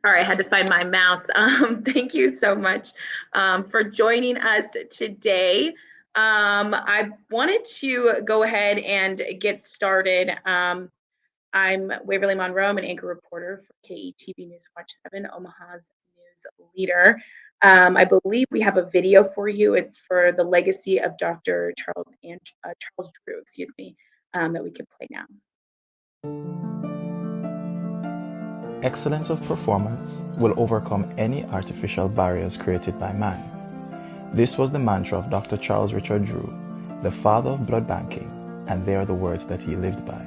All right, I had to find my mouse. Thank you so much for joining us today. I wanted to go ahead and get started. I'm Waverly Monroe. I'm an anchor reporter for KETV News Watch 7, Omaha's news leader. I believe we have a video for you. It's for the legacy of Dr. Charles Drew, excuse me, that we can play now. Excellence of performance will overcome any artificial barriers created by man. This was the mantra of Dr. Charles Richard Drew, the father of blood banking, and they are the words that he lived by.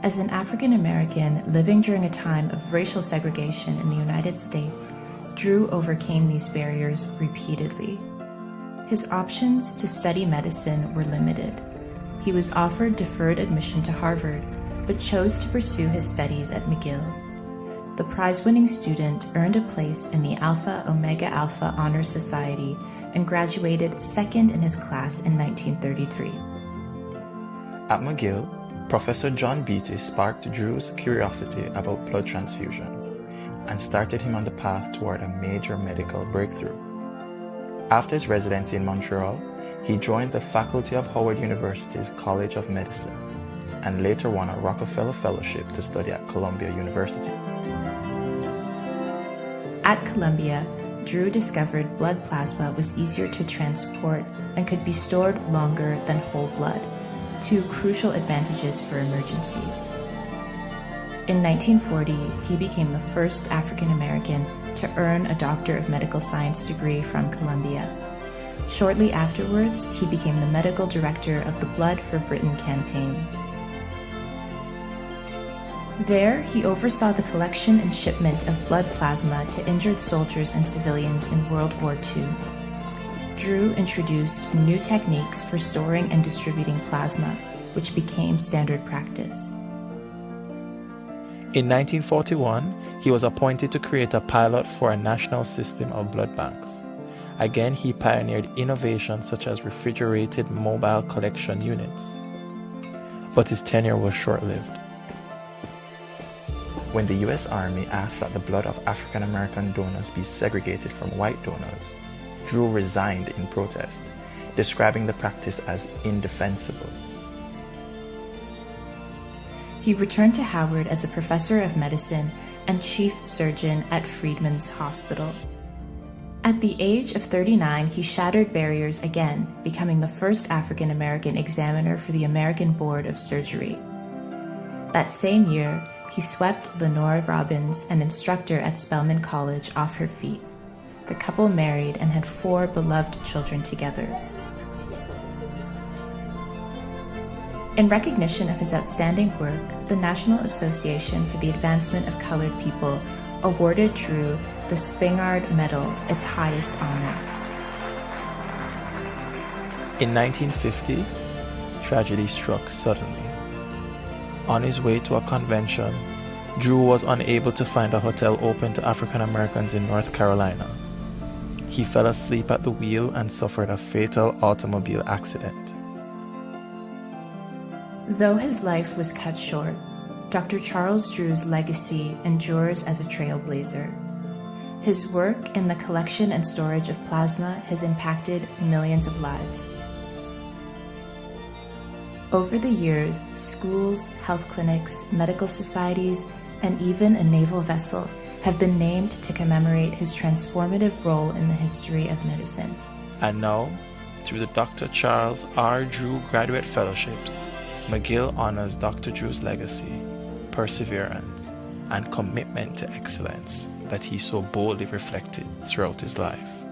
As an African American living during a time of racial segregation in the United States, Drew overcame these barriers repeatedly. His options to study medicine were limited. He was offered deferred admission to Harvard, but chose to pursue his studies at McGill. The prize-winning student earned a place in the Alpha Omega Alpha Honor Society and graduated second in his class in 1933. At McGill, Professor John Beatty sparked Drew's curiosity about blood transfusions and started him on the path toward a major medical breakthrough. After his residency in Montreal, he joined the faculty of Howard University's College of Medicine and later won a Rockefeller Fellowship to study at Columbia University. At Columbia, Drew discovered blood plasma was easier to transport and could be stored longer than whole blood, two crucial advantages for emergencies. In 1940, he became the first African American to earn a Doctor of Medical Science degree from Columbia. Shortly afterwards, he became the medical director of the Blood for Britain campaign. There, he oversaw the collection and shipment of blood plasma to injured soldiers and civilians in World War II. Drew introduced new techniques for storing and distributing plasma, which became standard practice. In 1941, he was appointed to create a pilot for a national system of blood banks. Again, he pioneered innovations such as refrigerated mobile collection units. But his tenure was short-lived. When the U.S. Army asked that the blood of African American donors be segregated from white donors, Drew resigned in protest, describing the practice as indefensible. He returned to Howard as a professor of medicine and chief surgeon at Freedman's Hospital. At the age of 39, he shattered barriers again, becoming the first African American examiner for the American Board of Surgery. That same year, he swept Lenore Robbins, an instructor at Spelman College, off her feet. The couple married and had 4 beloved children together. In recognition of his outstanding work, the National Association for the Advancement of Colored People awarded Drew the Spingard Medal, its highest honor. In 1950, tragedy struck suddenly. On his way to a convention, Drew was unable to find a hotel open to African Americans in North Carolina. He fell asleep at the wheel and suffered a fatal automobile accident. Though his life was cut short, Dr. Charles Drew's legacy endures as a trailblazer. His work in the collection and storage of plasma has impacted millions of lives. Over the years, schools, health clinics, medical societies, and even a naval vessel have been named to commemorate his transformative role in the history of medicine. And now, through the Dr. Charles R. Drew Graduate Fellowships, McGill honors Dr. Drew's legacy, perseverance, and commitment to excellence that he so boldly reflected throughout his life.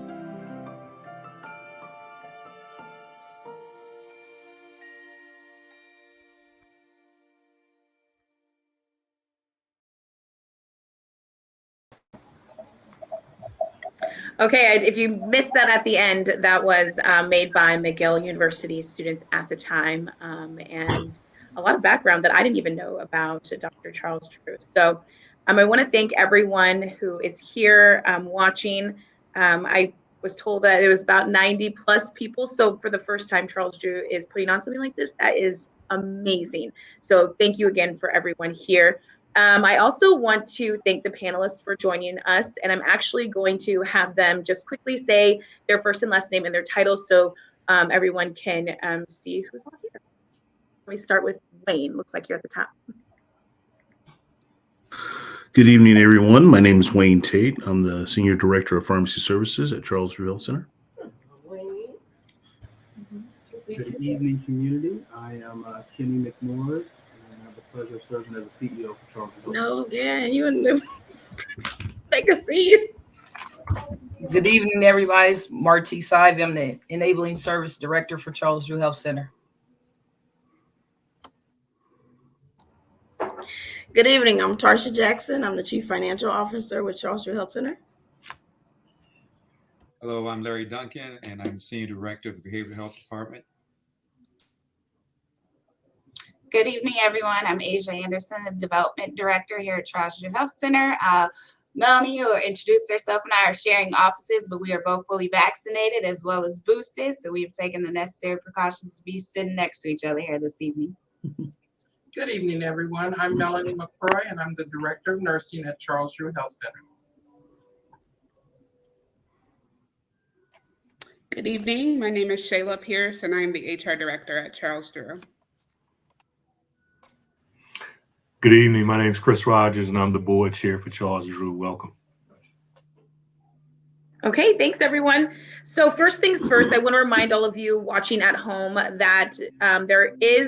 Okay, if you missed that at the end, that was made by McGill University students at the time, and a lot of background that I didn't even know about Dr. Charles Drew. So I want to thank everyone who is here watching. I was told that it was about 90 plus people. So for the first time, Charles Drew is putting on something like this. That is amazing. So thank you again for everyone here. I also want to thank the panelists for joining us, and I'm actually going to have them just quickly say their first and last name and their titles so everyone can see who's all here. Let me start with Wayne. Looks like you're at the top. Good evening, everyone. My name is Wayne Tate. I'm the Senior Director of Pharmacy Services at Charles Drew Health Center. Good evening, community. I am Kenny McMorris, and I have the pleasure of serving as the CEO for Charles Drew. No, again, you in the take a seat. Good evening, everybody. It's Marty Sive. I'm the Enabling Service Director for Charles Drew Health Center. Good evening. I'm Tarsha Jackson. I'm the Chief Financial Officer with Charles Drew Health Center. Hello, I'm Larry Duncan, and I'm Senior Director of the Behavioral Health Department. Good evening, everyone. I'm Asia Anderson, the Development Director here at Charles Drew Health Center. Melanie, who introduced herself, and I are sharing offices, but we are both fully vaccinated as well as boosted. So we've taken the necessary precautions to be sitting next to each other here this evening. Good evening, everyone. I'm Melanie McCroy, and I'm the Director of Nursing at Charles Drew Health Center. Good evening. My name is Shayla Pierce, and I am the HR Director at Charles Drew. Good evening. My name is Chris Rogers, and I'm the Board Chair for Charles Drew. Welcome. Okay, thanks everyone. So first things first, I want to remind all of you watching at home that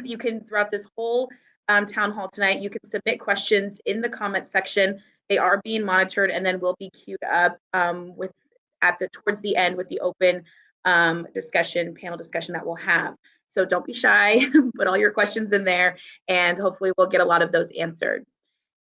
you can, throughout this whole town hall tonight, you can submit questions in the comment section. They are being monitored and then will be queued up towards the end with the open panel discussion that we'll have. So don't be shy, put all your questions in there, and hopefully we'll get a lot of those answered.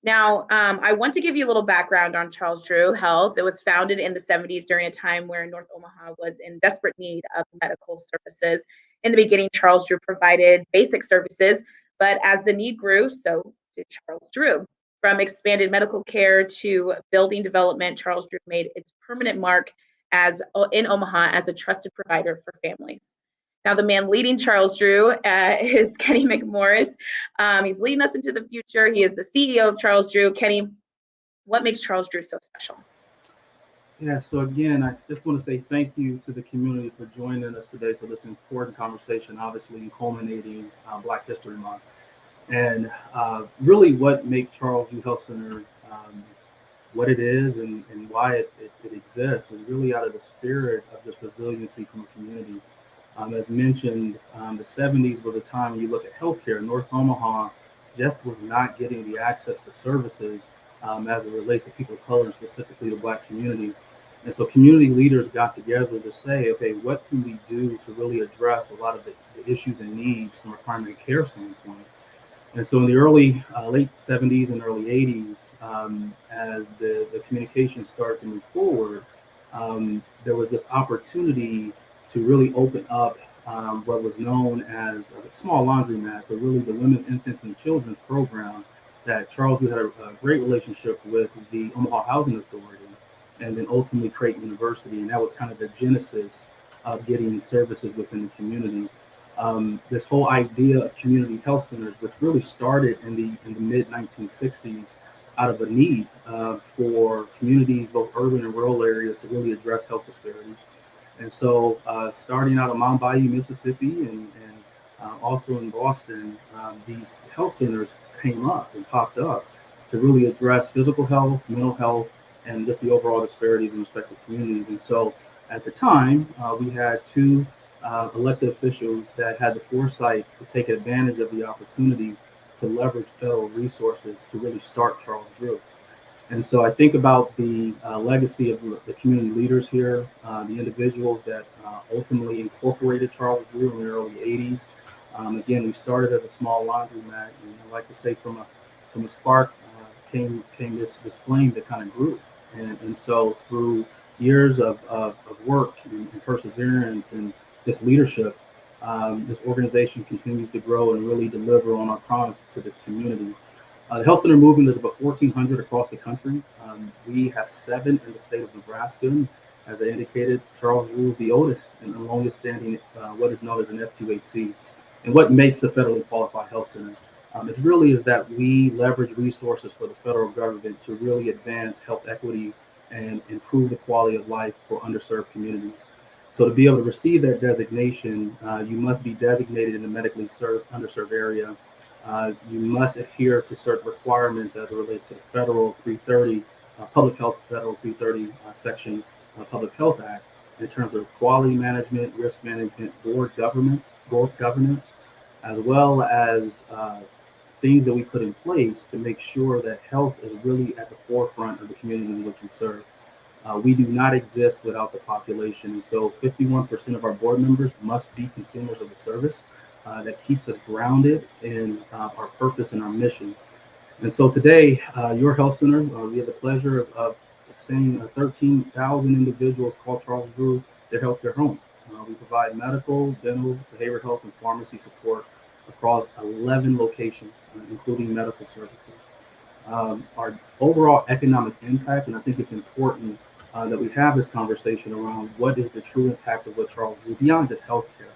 Now, I want to give you a little background on Charles Drew Health. It was founded in the 70s during a time where North Omaha was in desperate need of medical services. In the beginning, Charles Drew provided basic services, but as the need grew, so did Charles Drew. From expanded medical care to building development, Charles Drew made its permanent mark in Omaha as a trusted provider for families. Now, the man leading Charles Drew is Kenny McMorris. He's leading us into the future. He is the CEO of Charles Drew. Kenny, what makes Charles Drew so special? Yeah, so again, I just want to say thank you to the community for joining us today for this important conversation, obviously culminating Black History Month. And really what makes Charles Drew Health Center what it is and why it exists is really out of the spirit of this resiliency from a community. As mentioned, the 70s was a time when you look at healthcare. North Omaha just was not getting the access to services as it relates to people of color and specifically the Black community. And so community leaders got together to say, okay, what can we do to really address a lot of the issues and needs from a primary care standpoint? And so in the late 70s and early 80s, as the communication started to move forward, there was this opportunity to really open up what was known as a small laundromat, but really the Women's, Infants, and Children's program that Charles Drew had a great relationship with the Omaha Housing Authority, and then ultimately Creighton University. And that was kind of the genesis of getting services within the community. This whole idea of community health centers, which really started in the mid 1960s out of a need for communities, both urban and rural areas, to really address health disparities. And so starting out of Mount Bayou, Mississippi, and also in Boston, these health centers came up and popped up to really address physical health, mental health, and just the overall disparities in respective communities. And so at the time, we had two elected officials that had the foresight to take advantage of the opportunity to leverage federal resources to really start Charles Drew. And so I think about the legacy of the community leaders here, the individuals that ultimately incorporated Charles Drew in the early 80s. Again, we started as a small laundromat, and I like to say from a spark came this flame that kind of grew. And so through years of work and perseverance and just leadership, this organization continues to grow and really deliver on our promise to this community. The health center movement is about 1,400 across the country. We have 7 in the state of Nebraska. As I indicated, Charles Drew is the oldest and the longest standing what is known as an FQHC. And what makes a federally qualified health center? It really is that we leverage resources for the federal government to really advance health equity and improve the quality of life for underserved communities. So to be able to receive that designation, you must be designated in a medically underserved area. You must adhere to certain requirements as it relates to the federal 330, Public Health Federal 330 section Public Health Act in terms of quality management, risk management, board governance, as well as things that we put in place to make sure that health is really at the forefront of the community in which we serve. We do not exist without the population, and so 51% of our board members must be consumers of the service. That keeps us grounded in our purpose and our mission. And so today, your health center, we have the pleasure of sending 13,000 individuals called Charles Drew their healthcare home. We provide medical, dental, behavioral health, and pharmacy support across 11 locations, including medical services. Our overall economic impact, and I think it's important that we have this conversation around what is the true impact of what Charles Drew beyond just healthcare.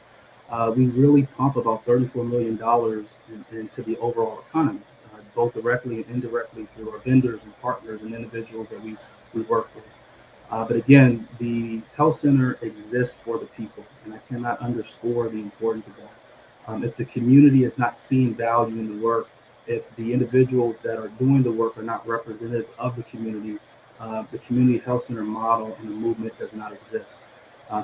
We really pump about $34 million into the overall economy, both directly and indirectly through our vendors and partners and individuals that we work with. But again, the health center exists for the people, and I cannot underscore the importance of that. If the community is not seeing value in the work, if the individuals that are doing the work are not representative of the community health center model and the movement does not exist.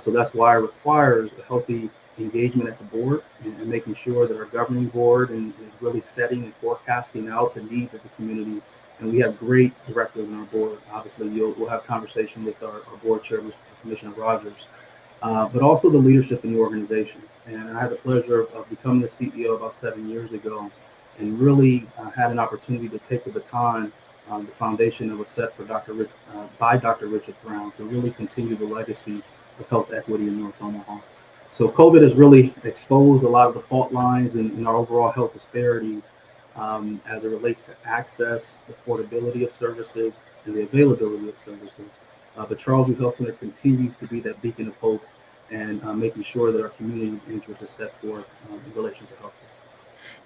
So that's why it requires a healthy engagement at the board and making sure that our governing board is really setting and forecasting out the needs of the community. And we have great directors on our board. Obviously, we'll have conversation with our board chair, Commissioner Rogers, but also the leadership in the organization. And I had the pleasure of becoming the CEO about 7 years ago and really had an opportunity to take the baton, the foundation that was set for by Dr. Richard Brown to really continue the legacy of health equity in North Omaha. So COVID has really exposed a lot of the fault lines in our overall health disparities as it relates to access, affordability of services, and the availability of services. But Charles Drew Health Center continues to be that beacon of hope and making sure that our community's interests are set forth in relation to health.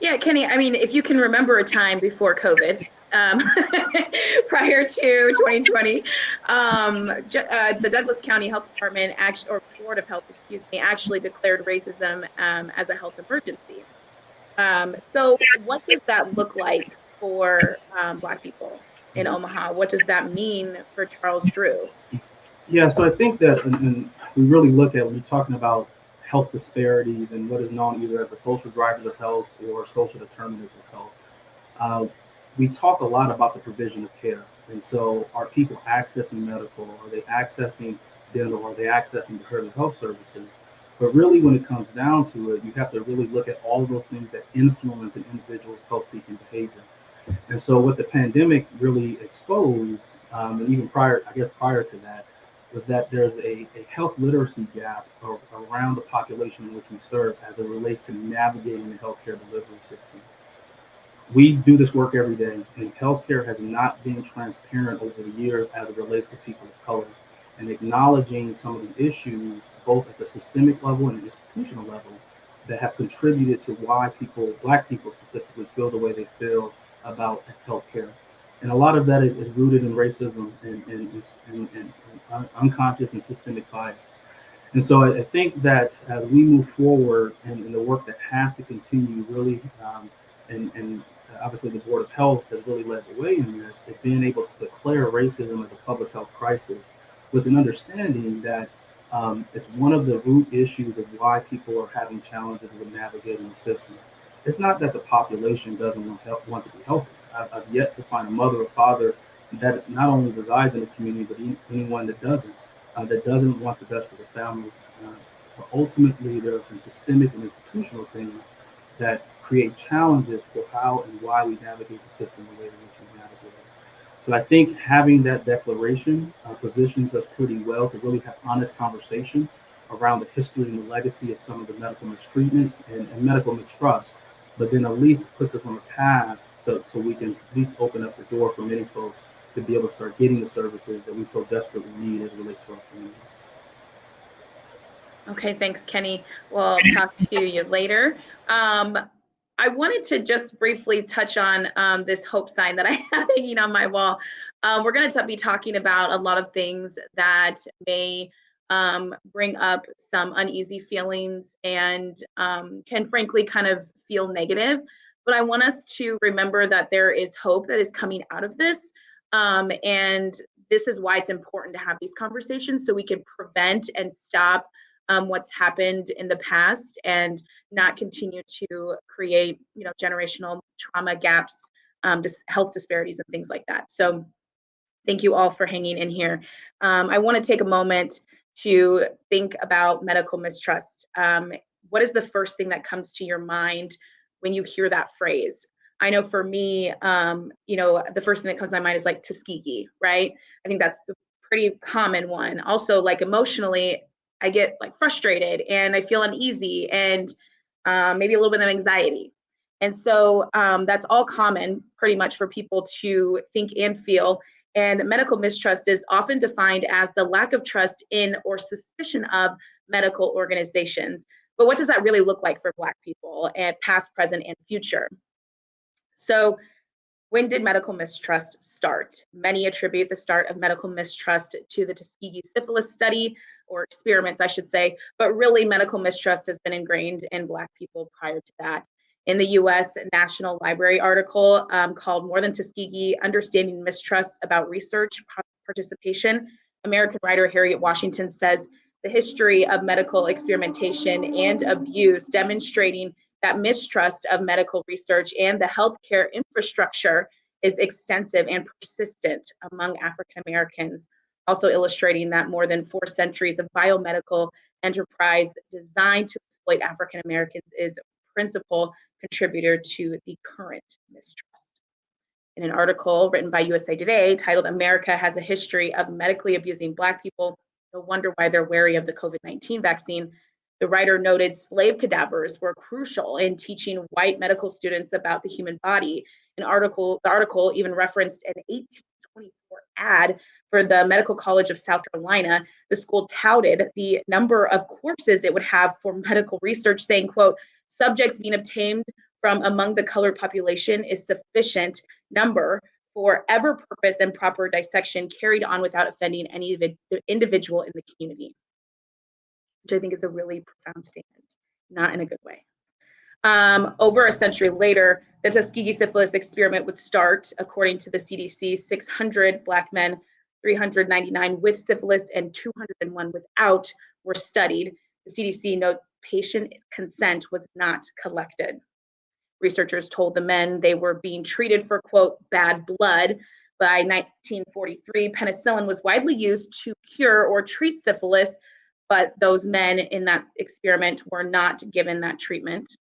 Yeah, Kenny, I mean, if you can remember a time before COVID, prior to 2020, the Douglas County Health Department, or Board of Health, actually declared racism as a health emergency. So what does that look like for Black people in Omaha? What does that mean for Charles Drew? Yeah, so I think that and we really look at when you're talking about health disparities and what is known either as the social drivers of health or social determinants of health. We talk a lot about the provision of care. And so are people accessing medical? Are they accessing dental? Are they accessing behavioral health services? But really, when it comes down to it, you have to really look at all of those things that influence an individual's health-seeking behavior. And so what the pandemic really exposed, and even prior to that, was that there's a health literacy gap around the population in which we serve as it relates to navigating the healthcare delivery system. We do this work every day, and healthcare has not been transparent over the years as it relates to people of color. And acknowledging some of the issues, both at the systemic level and the institutional level, that have contributed to why Black people specifically, feel the way they feel about healthcare. And a lot of that is rooted in racism and unconscious and systemic bias. And so I think that as we move forward and the work that has to continue really, and obviously the Board of Health has really led the way in this, is being able to declare racism as a public health crisis with an understanding that it's one of the root issues of why people are having challenges with navigating the system. It's not that the population doesn't want to be healthy. I've yet to find a mother or father that not only resides in this community, but anyone that doesn't want the best for their families. But ultimately, there are some systemic and institutional things that create challenges for how and why we navigate the system the way in which we navigate it. So I think having that declaration positions us pretty well to really have honest conversation around the history and the legacy of some of the medical mistreatment and medical mistrust, but then at least puts us on a path so we can at least open up the door for many folks to be able to start getting the services that we so desperately need as it relates to our community. Okay, thanks, Kenny. We'll talk to you later. I wanted to just briefly touch on this hope sign that I have hanging on my wall. We're going to be talking about a lot of things that may bring up some uneasy feelings and can frankly kind of feel negative. But I want us to remember that there is hope that is coming out of this. And this is why it's important to have these conversations so we can prevent and stop what's happened in the past and not continue to create, generational trauma gaps, health disparities and things like that. So thank you all for hanging in here. I want to take a moment to think about medical mistrust. What is the first thing that comes to your mind when you hear that phrase? I know for me, the first thing that comes to my mind is like Tuskegee, right? I think that's the pretty common one. Also, like emotionally, I get like frustrated and I feel uneasy and maybe a little bit of anxiety. And so that's all common pretty much for people to think and feel. And medical mistrust is often defined as the lack of trust in or suspicion of medical organizations. But what does that really look like for Black people and past, present, and future? So when did medical mistrust start? Many attribute the start of medical mistrust to the Tuskegee syphilis study, or experiments, I should say, but really medical mistrust has been ingrained in Black people prior to that. In the US National Library article called More Than Tuskegee, Understanding Mistrust About Research Participation, American writer Harriet Washington says, the history of medical experimentation and abuse demonstrating that mistrust of medical research and the healthcare infrastructure is extensive and persistent among African Americans, also illustrating that more than 4 centuries of biomedical enterprise designed to exploit African Americans is a principal contributor to the current mistrust. In an article written by USA Today titled America Has a History of Medically Abusing Black People, No Wonder Why They're Wary of the COVID-19 Vaccine, the writer noted slave cadavers were crucial in teaching white medical students about the human body. The article even referenced an 1824 ad for the Medical College of South Carolina. The school touted the number of corpses it would have for medical research, saying, quote, subjects being obtained from among the colored population is sufficient number for ever purpose and proper dissection carried on without offending any individual in the community, which I think is a really profound statement, not in a good way. Over a century later, the Tuskegee syphilis experiment would start. According to the CDC, 600 Black men, 399 with syphilis and 201 without were studied. The CDC note patient consent was not collected. Researchers told the men they were being treated for, quote, bad blood. By 1943, penicillin was widely used to cure or treat syphilis, but those men in that experiment were not given that treatment. It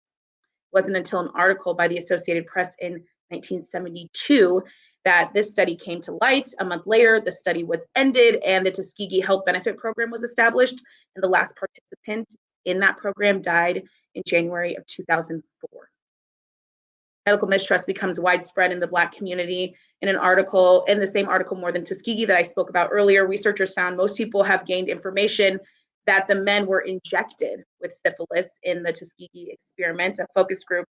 wasn't until an article by the Associated Press in 1972 that this study came to light. A month later, the study was ended and the Tuskegee Health Benefit Program was established, and the last participant in that program died in January of 2004. Medical mistrust becomes widespread in the Black community. In the same article, More Than Tuskegee, that I spoke about earlier, researchers found most people have gained information that the men were injected with syphilis in the Tuskegee experiment. A focus group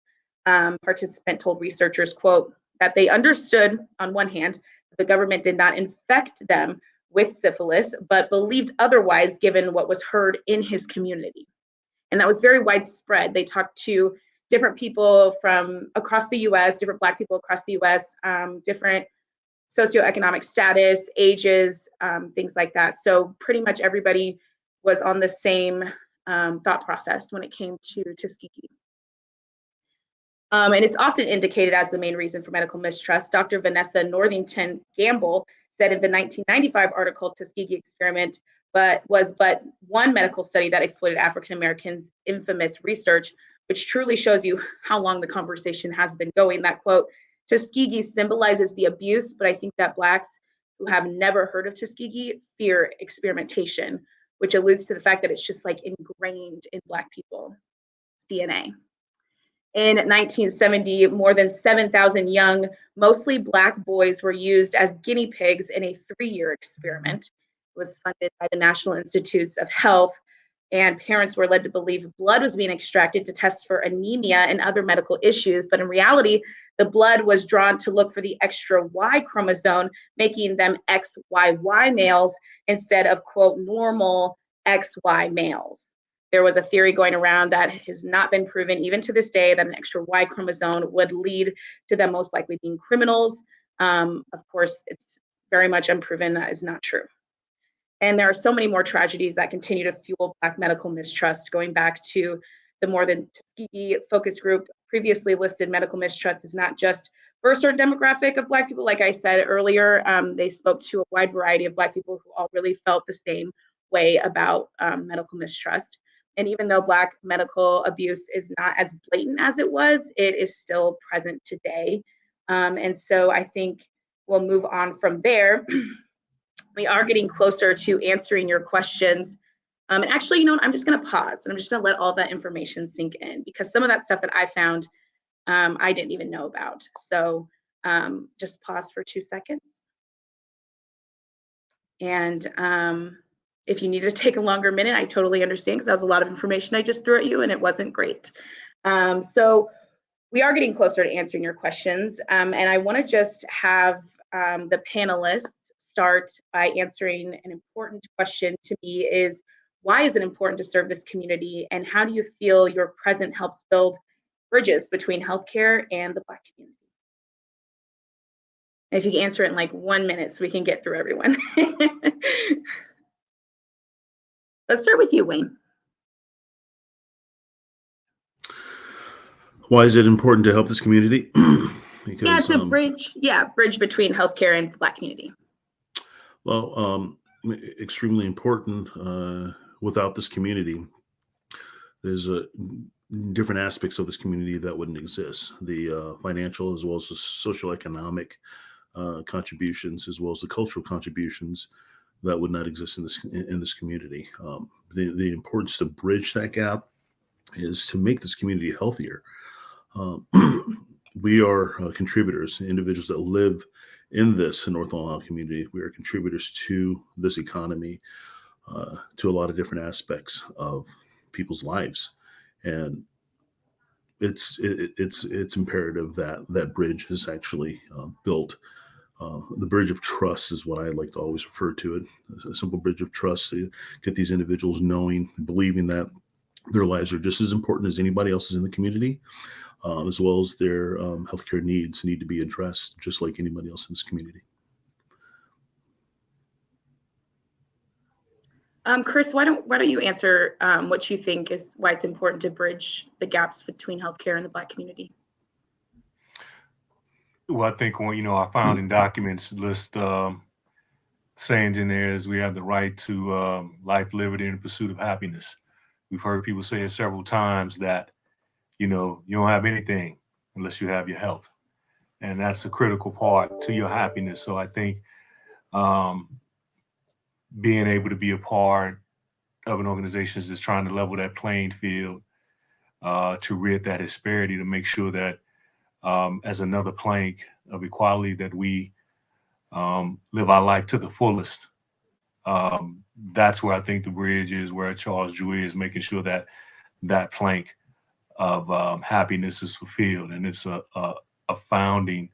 participant told researchers, quote, that they understood, on one hand, that the government did not infect them with syphilis, but believed otherwise given what was heard in his community. And that was very widespread. They talked to different people from across the US, different Black people across the US, different socioeconomic status, ages, things like that. So pretty much everybody was on the same thought process when it came to Tuskegee. And it's often indicated as the main reason for medical mistrust. Dr. Vanessa Northington Gamble said in the 1995 article, Tuskegee experiment was but one medical study that exploited African Americans' infamous research, which truly shows you how long the conversation has been going. That quote, Tuskegee symbolizes the abuse, but I think that Blacks who have never heard of Tuskegee fear experimentation, which alludes to the fact that it's just like ingrained in Black people, DNA. In 1970, more than 7,000 young, mostly Black boys were used as guinea pigs in a 3-year experiment. It was funded by the National Institutes of Health. and parents were led to believe blood was being extracted to test for anemia and other medical issues. But in reality, the blood was drawn to look for the extra Y chromosome, making them XYY males instead of, quote, normal XY males. There was a theory going around that has not been proven even to this day that an extra Y chromosome would lead to them most likely being criminals. Of course, it's very much unproven. That is not true. And there are so many more tragedies that continue to fuel Black medical mistrust, going back to the More Than Tuskegee focus group previously listed medical mistrust is not just for a certain demographic of Black people. Like I said earlier, they spoke to a wide variety of Black people who all really felt the same way about medical mistrust. And even though Black medical abuse is not as blatant as it was, it is still present today. And so I think we'll move on from there. We are getting closer to answering your questions. And actually, you know what, I'm just gonna pause and I'm just gonna let all that information sink in, because some of that stuff that I found, I didn't even know about. So just pause for 2 seconds. And if you need to take a longer minute, I totally understand, because that was a lot of information I just threw at you and it wasn't great. So we are getting closer to answering your questions. And I wanna just have the panelists start by answering an important question to me is, why is it important to serve this community? And how do you feel your presence helps build bridges between healthcare and the Black community? If you can answer it in like 1 minute so we can get through everyone. Let's start with you, Wayne. Why is it important to help this community? Because, yeah, it's a bridge between healthcare and the Black community. Well, extremely important. Without this community, there's different aspects of this community that wouldn't exist. The financial as well as the social economic contributions, as well as the cultural contributions that would not exist in this community. The importance to bridge that gap is to make this community healthier. We are contributors, individuals that live in this North Long Island community. We are contributors to this economy, to a lot of different aspects of people's lives, and it's imperative that that bridge is actually built. The bridge of trust is what I like to always refer to it. A simple bridge of trust to get these individuals knowing, believing that their lives are just as important as anybody else's in the community, as well as their healthcare needs need to be addressed just like anybody else in this community. Chris, why don't you answer what you think is why it's important to bridge the gaps between healthcare and the Black community? Well, I think when our founding documents list sayings in there is we have the right to life, liberty, and the pursuit of happiness. We've heard people say it several times that you don't have anything unless you have your health, and that's a critical part to your happiness. So I think being able to be a part of an organization that's trying to level that playing field, to rid that disparity, to make sure that as another plank of equality that we live our life to the fullest. That's where I think the bridge is, where Charles drew is, making sure that that plank of happiness is fulfilled. And it's a founding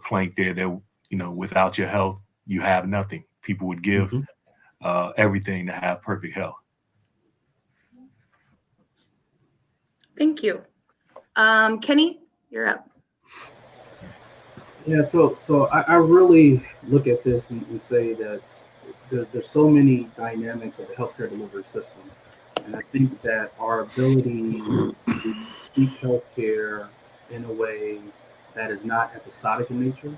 plank there that, without your health, you have nothing. People would give everything to have perfect health. Thank you. Kenny, you're up. Yeah, so I really look at this and say that there's so many dynamics of the healthcare delivery system. And I think that our ability to seek healthcare in a way that is not episodic in nature,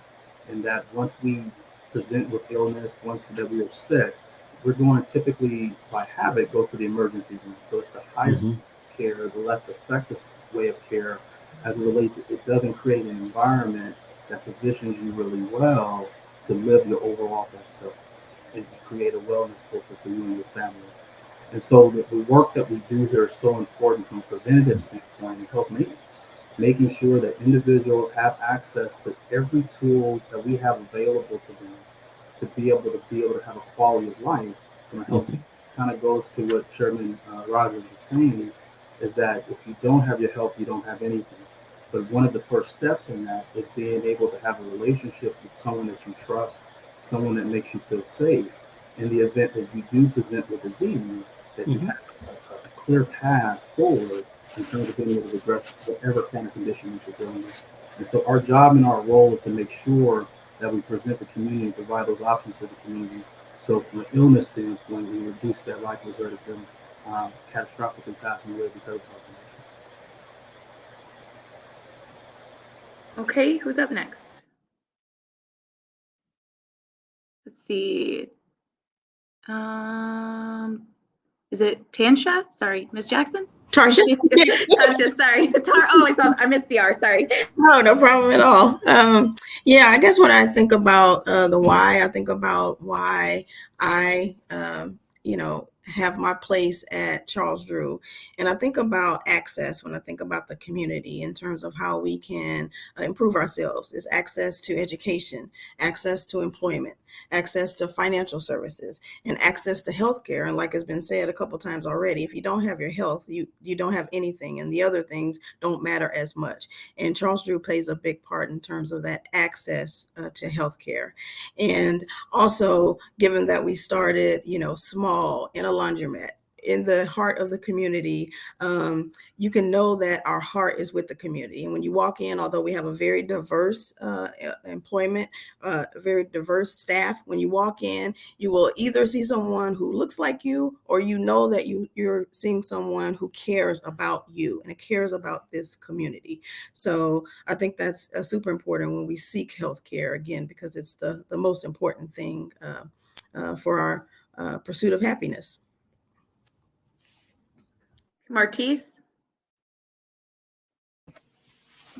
and that once we present with illness, once that we are sick, we're going to typically, by habit, go to the emergency room. So it's the highest care, the less effective way of care as it relates. It doesn't create an environment that positions you really well to live your overall best self and create a wellness culture for you and your family. And so the work that we do here is so important from a preventative standpoint and health maintenance, making sure that individuals have access to every tool that we have available to them to be able to have a quality of life from a health standpoint. kind of goes to what Chairman Rogers was saying, is that if you don't have your health, you don't have anything. But one of the first steps in that is being able to have a relationship with someone that you trust, someone that makes you feel safe. In the event that you do present with disease, that you have a clear path forward in terms of being able to address whatever kind of condition that you're dealing with. And so our job and our role is to make sure that we present the community and provide those options to the community. So from an illness standpoint, we reduce that likelihood of them catastrophically passing away because of our condition. Okay, who's up next? Let's see. Is it Tansha? Sorry, Ms. Jackson? Tarsha? Tarsha, sorry. I missed the R, sorry. No problem at all. Yeah, I guess when I think about the why, I think about why I, have my place at Charles Drew. And I think about access when I think about the community in terms of how we can improve ourselves. Is access to education, access to employment, access to financial services, and access to healthcare. And like has been said a couple times already, if you don't have your health, you don't have anything, and the other things don't matter as much. And Charles Drew plays a big part in terms of that access to healthcare. And also, given that we started, small in a laundromat in the heart of the community, you can know that our heart is with the community. And when you walk in, although we have a very diverse employment, very diverse staff, when you walk in, you will either see someone who looks like you, or you know that you're seeing someone who cares about you and cares about this community. So I think that's super important when we seek healthcare, again, because it's the most important thing for our pursuit of happiness. Martise?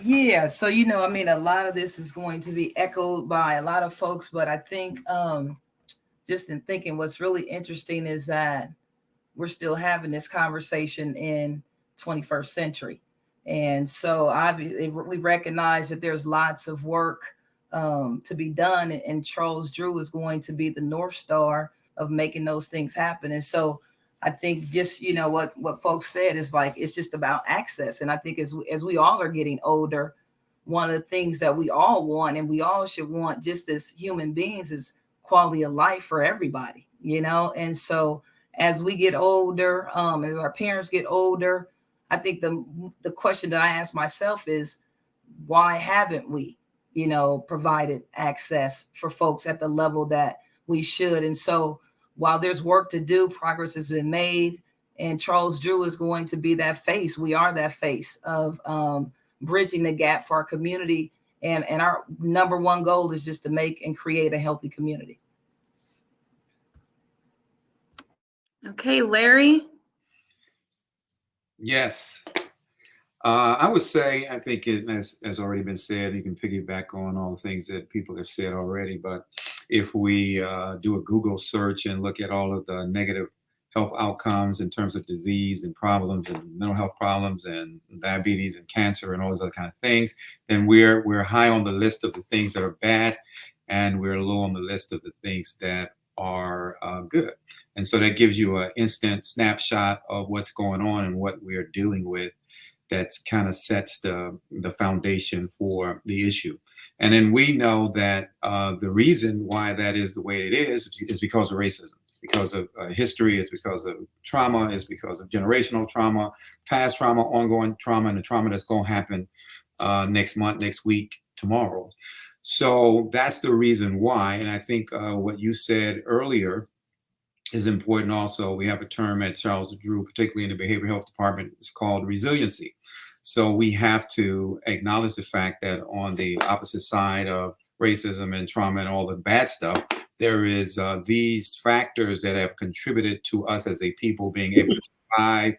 Yeah, so a lot of this is going to be echoed by a lot of folks, but I think just in thinking, what's really interesting is that we're still having this conversation in 21st century. And so obviously we recognize that there's lots of work to be done, and Charles Drew is going to be the North Star of making those things happen. And so I think just, what folks said is like, it's just about access. And I think as we all are getting older, one of the things that we all want, and we all should want just as human beings, is quality of life for everybody, And so as we get older, as our parents get older, I think the question that I ask myself is, why haven't we, provided access for folks at the level that we should? And so while there's work to do, progress has been made, and Charles Drew is going to be that face. We are that face of bridging the gap for our community. And our number one goal is just to make and create a healthy community. Okay, Larry? Yes. I would say, I think it has already been said, you can piggyback on all the things that people have said already, but if we do a Google search and look at all of the negative health outcomes in terms of disease and problems and mental health problems and diabetes and cancer and all those other kind of things, then we're high on the list of the things that are bad, and we're low on the list of the things that are good. And so that gives you an instant snapshot of what's going on and what we're dealing with. That kind of sets the foundation for the issue. And then we know that the reason why that is the way it is because of racism. It's because of history. It's because of trauma. It's because of generational trauma, past trauma, ongoing trauma, and the trauma that's going to happen next month, next week, tomorrow. So that's the reason why. And I think what you said earlier is important also. We have a term at Charles Drew, particularly in the behavioral health department, it's called resiliency. So we have to acknowledge the fact that on the opposite side of racism and trauma and all the bad stuff, there is these factors that have contributed to us as a people being able to survive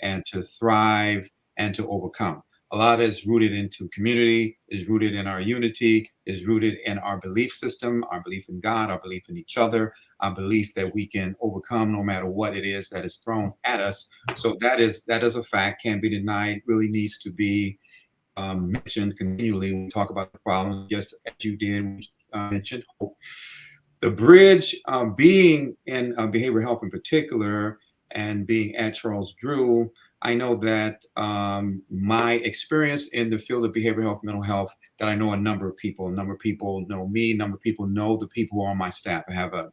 and to thrive and to overcome. A lot is rooted into community, is rooted in our unity, is rooted in our belief system, our belief in God, our belief in each other, our belief that we can overcome no matter what it is that is thrown at us. So that is a fact, can't be denied, really needs to be mentioned continually when we talk about the problem, just as you did mention hope. The bridge, being in behavioral health in particular, and being at Charles Drew, I know that my experience in the field of behavioral health, mental health, that I know a number of people know me, a number of people know the people who are on my staff. I have a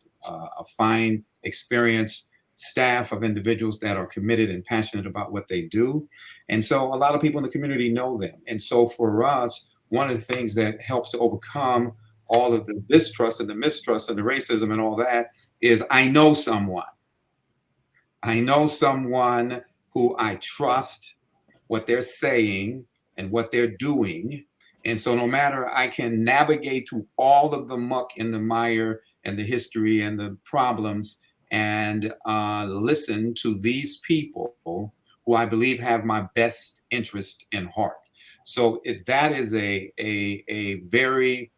fine, experienced staff of individuals that are committed and passionate about what they do. And so a lot of people in the community know them. And so for us, one of the things that helps to overcome all of the distrust and the mistrust and the racism and all that is I know someone. I know someone who I trust what they're saying and what they're doing. And so no matter, I can navigate through all of the muck and the mire and the history and the problems and listen to these people who I believe have my best interest in heart. So that is a very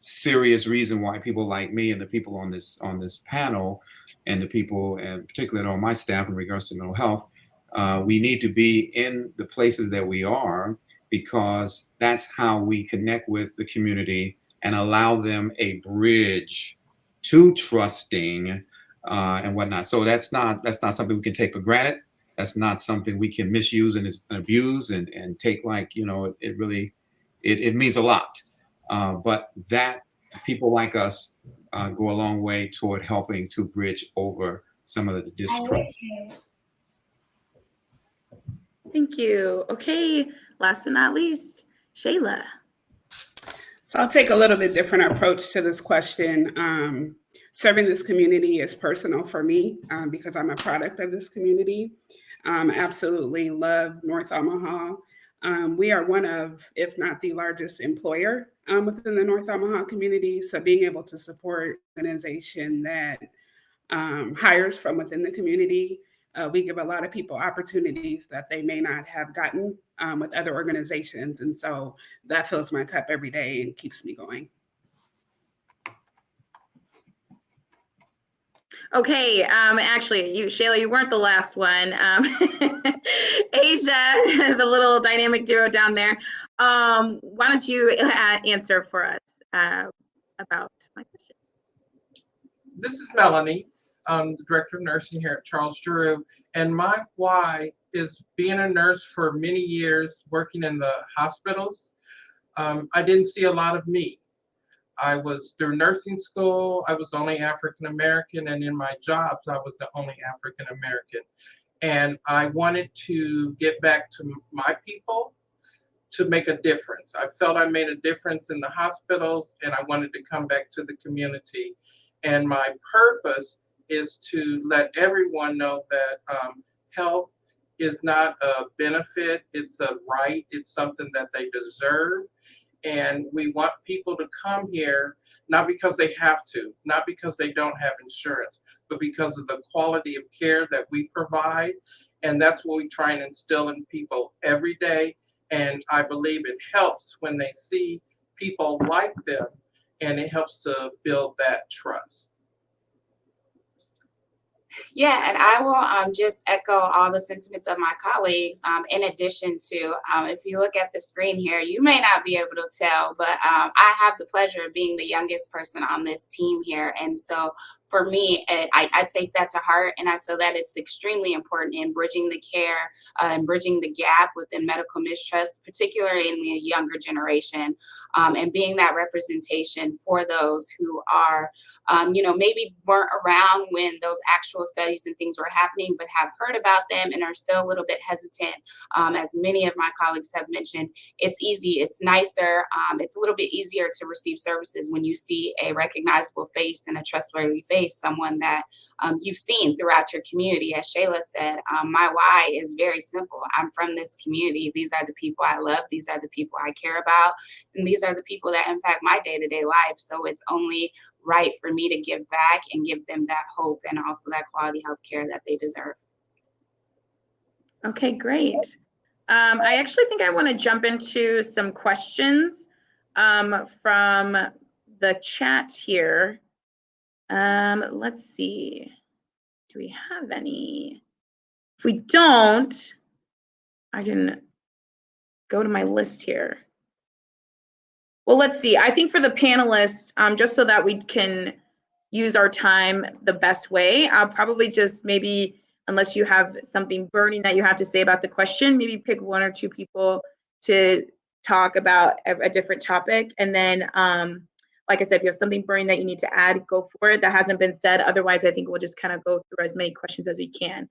serious reason why people like me and the people on this panel and the people, and particularly on my staff in regards to mental health, we need to be in the places that we are, because that's how we connect with the community and allow them a bridge to trusting and whatnot. So that's not something we can take for granted. That's not something we can misuse and abuse and take like, it really, it means a lot. But that people like us go a long way toward helping to bridge over some of the distrust. Thank you. Okay, last but not least, Shayla. So I'll take a little bit different approach to this question. Serving this community is personal for me because I'm a product of this community. Absolutely love North Omaha. We are one of, if not the largest employer within the North Omaha community. So being able to support an organization that hires from within the community, we give a lot of people opportunities that they may not have gotten with other organizations. And so that fills my cup every day and keeps me going. Okay, actually, Shayla, you weren't the last one. Asia, the little dynamic duo down there. Why don't you answer for us about my question? This is Melanie, the Director of Nursing here at Charles Drew. And my why is being a nurse for many years, working in the hospitals. I didn't see a lot of me. I was through nursing school, I was only African American, and in my jobs, I was the only African American. And I wanted to get back to my people to make a difference. I felt I made a difference in the hospitals, and I wanted to come back to the community. And my purpose is to let everyone know that health is not a benefit, it's a right, it's something that they deserve. And we want people to come here, not because they have to, not because they don't have insurance, but because of the quality of care that we provide. And that's what we try and instill in people every day. And I believe it helps when they see people like them, and it helps to build that trust. Yeah, and I will just echo all the sentiments of my colleagues. In addition to, if you look at the screen here, you may not be able to tell, but I have the pleasure of being the youngest person on this team here. And so for me, I take that to heart, and I feel that it's extremely important in bridging the care and bridging the gap within medical mistrust, particularly in the younger generation, and being that representation for those who are, maybe weren't around when those actual studies and things were happening, but have heard about them and are still a little bit hesitant. As many of my colleagues have mentioned, it's easy, it's nicer, it's a little bit easier to receive services when you see a recognizable face and a trustworthy face, someone that you've seen throughout your community. As Shayla said, my why is very simple. I'm from this community. These are the people I love. These are the people I care about. And these are the people that impact my day-to-day life. So it's only right for me to give back and give them that hope and also that quality health care that they deserve. Okay, great. I actually think I want to jump into some questions from the chat here. Let's see. Do we have any? If we don't, I can go to my list here. Well, let's see. I think for the panelists, just so that we can use our time the best way. I'll probably just maybe, unless you have something burning that you have to say about the question, maybe pick one or two people to talk about a different topic. And then, like I said, if you have something burning that you need to add, go for it. That hasn't been said. Otherwise, I think we'll just kind of go through as many questions as we can.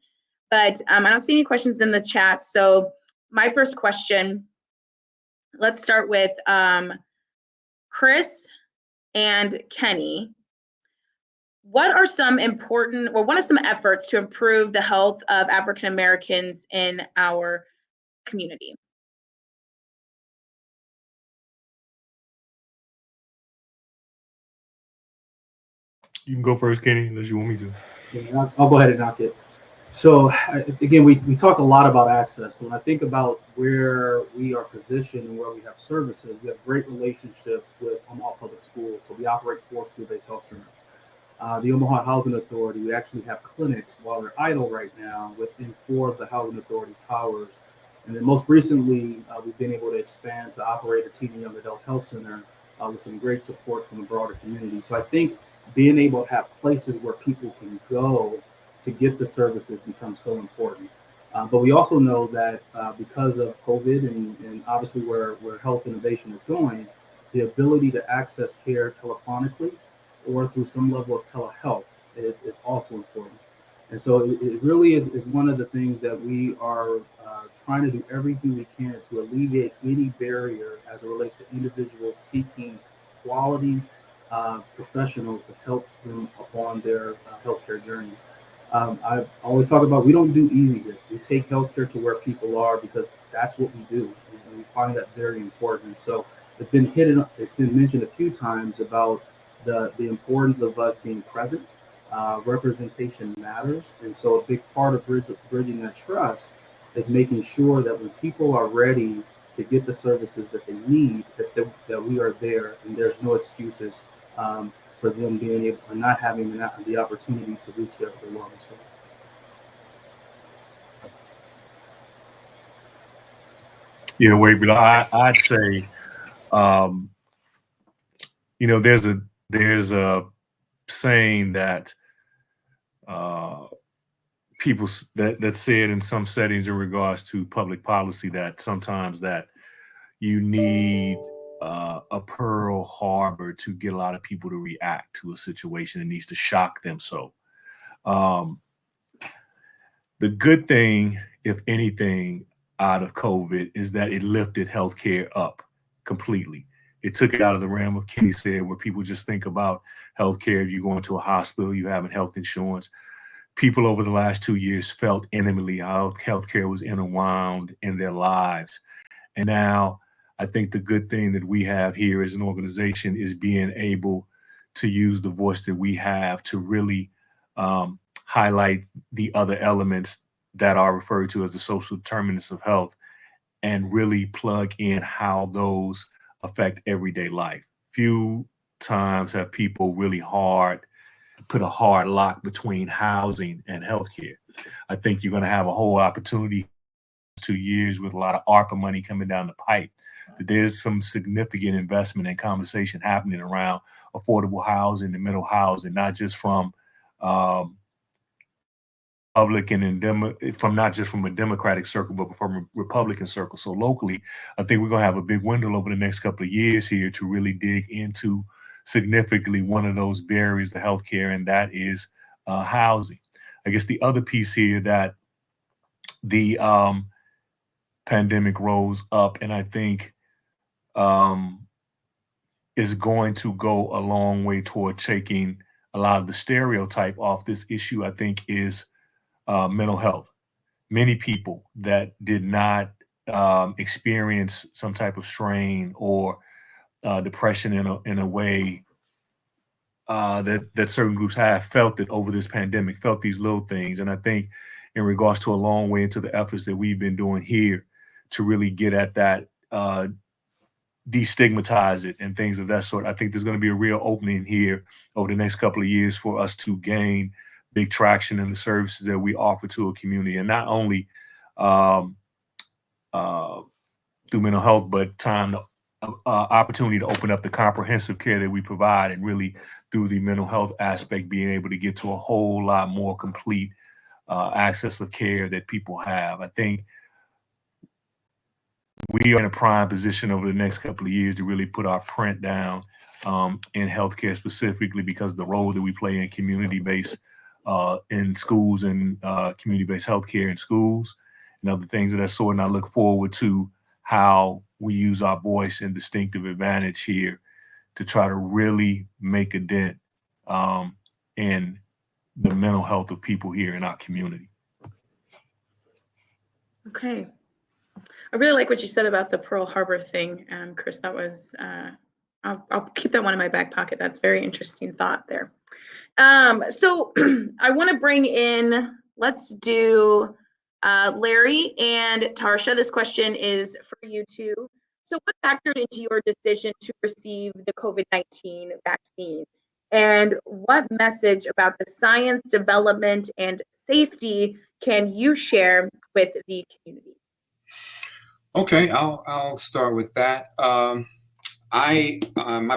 But I don't see any questions in the chat. So my first question, let's start with Chris and Kenny. What are some important, or what are some efforts to improve the health of African Americans in our community? You can go first, Kenny, unless you want me to. Yeah, I'll go ahead and knock it. So again, we talk a lot about access. So when I think about where we are positioned and where we have services, we have great relationships with Omaha Public Schools. So we operate 4 school-based health centers. The Omaha Housing Authority, we actually have clinics while they're idle right now within 4 of the Housing Authority towers. And then most recently, we've been able to expand to operate a teen and young adult health center with some great support from the broader community. So I think being able to have places where people can go to get the services becomes so important. But we also know that because of COVID and obviously where health innovation is going, the ability to access care telephonically or through some level of telehealth is also important. And so it really is one of the things that we are trying to do everything we can to alleviate any barrier as it relates to individuals seeking quality professionals to help them upon their healthcare journey. I always talk about we don't do easy here. We take healthcare to where people are because that's what we do, and we find that very important. So it's been mentioned a few times about the importance of us being present. Representation matters, and so a big part of bridging that trust is making sure that when people are ready to get the services that they need, that we are there, and there's no excuses for them being able or not having the opportunity to reach their wellness goals. Yeah, Wade, I'd say, there's a saying that people that said in some settings in regards to public policy that sometimes that you need a Pearl Harbor to get a lot of people to react to a situation. It needs to shock them. So the good thing, if anything, out of COVID is that it lifted healthcare up completely. It took it out of the realm of Kenny said, where people just think about healthcare. If you go into a hospital, you having health insurance. People over the last 2 years felt intimately how healthcare was intertwined in their lives. And now I think the good thing that we have here as an organization is being able to use the voice that we have to really highlight the other elements that are referred to as the social determinants of health and really plug in how those affect everyday life. Few times have people really put a hard lock between housing and healthcare. I think you're going to have a whole opportunity 2 years with a lot of ARPA money coming down the pipe. That there's some significant investment and conversation happening around affordable housing and mental housing, not just from Republican and from not just from a Democratic circle, but from a Republican circle. So locally, I think we're going to have a big window over the next couple of years here to really dig into significantly one of those barriers to healthcare, and that is housing. I guess the other piece here that the pandemic rose up, and I think is going to go a long way toward taking a lot of the stereotype off this issue, I think, is mental health. Many people that did not experience some type of strain or depression in a way that certain groups have felt it over this pandemic, felt these little things. And I think in regards to a long way into the efforts that we've been doing here to really get at that, destigmatize it and things of that sort, I think there's going to be a real opening here over the next couple of years for us to gain big traction in the services that we offer to a community, and not only through mental health, but time opportunity to open up the comprehensive care that we provide, and really through the mental health aspect, being able to get to a whole lot more complete access of care that people have. I think we are in a prime position over the next couple of years to really put our print down in healthcare, specifically because of the role that we play in community-based in schools and community-based healthcare in schools and other things of that sort. And I look forward to how we use our voice and distinctive advantage here to try to really make a dent in the mental health of people here in our community. Okay. I really like what you said about the Pearl Harbor thing, Chris. That was, I'll keep that one in my back pocket. That's very interesting thought there. So I want to bring in, let's do Larry and Tarsha. This question is for you too. So what factored into your decision to receive the COVID-19 vaccine? And what message about the science, development, and safety can you share with the community? Okay, I'll start with that. My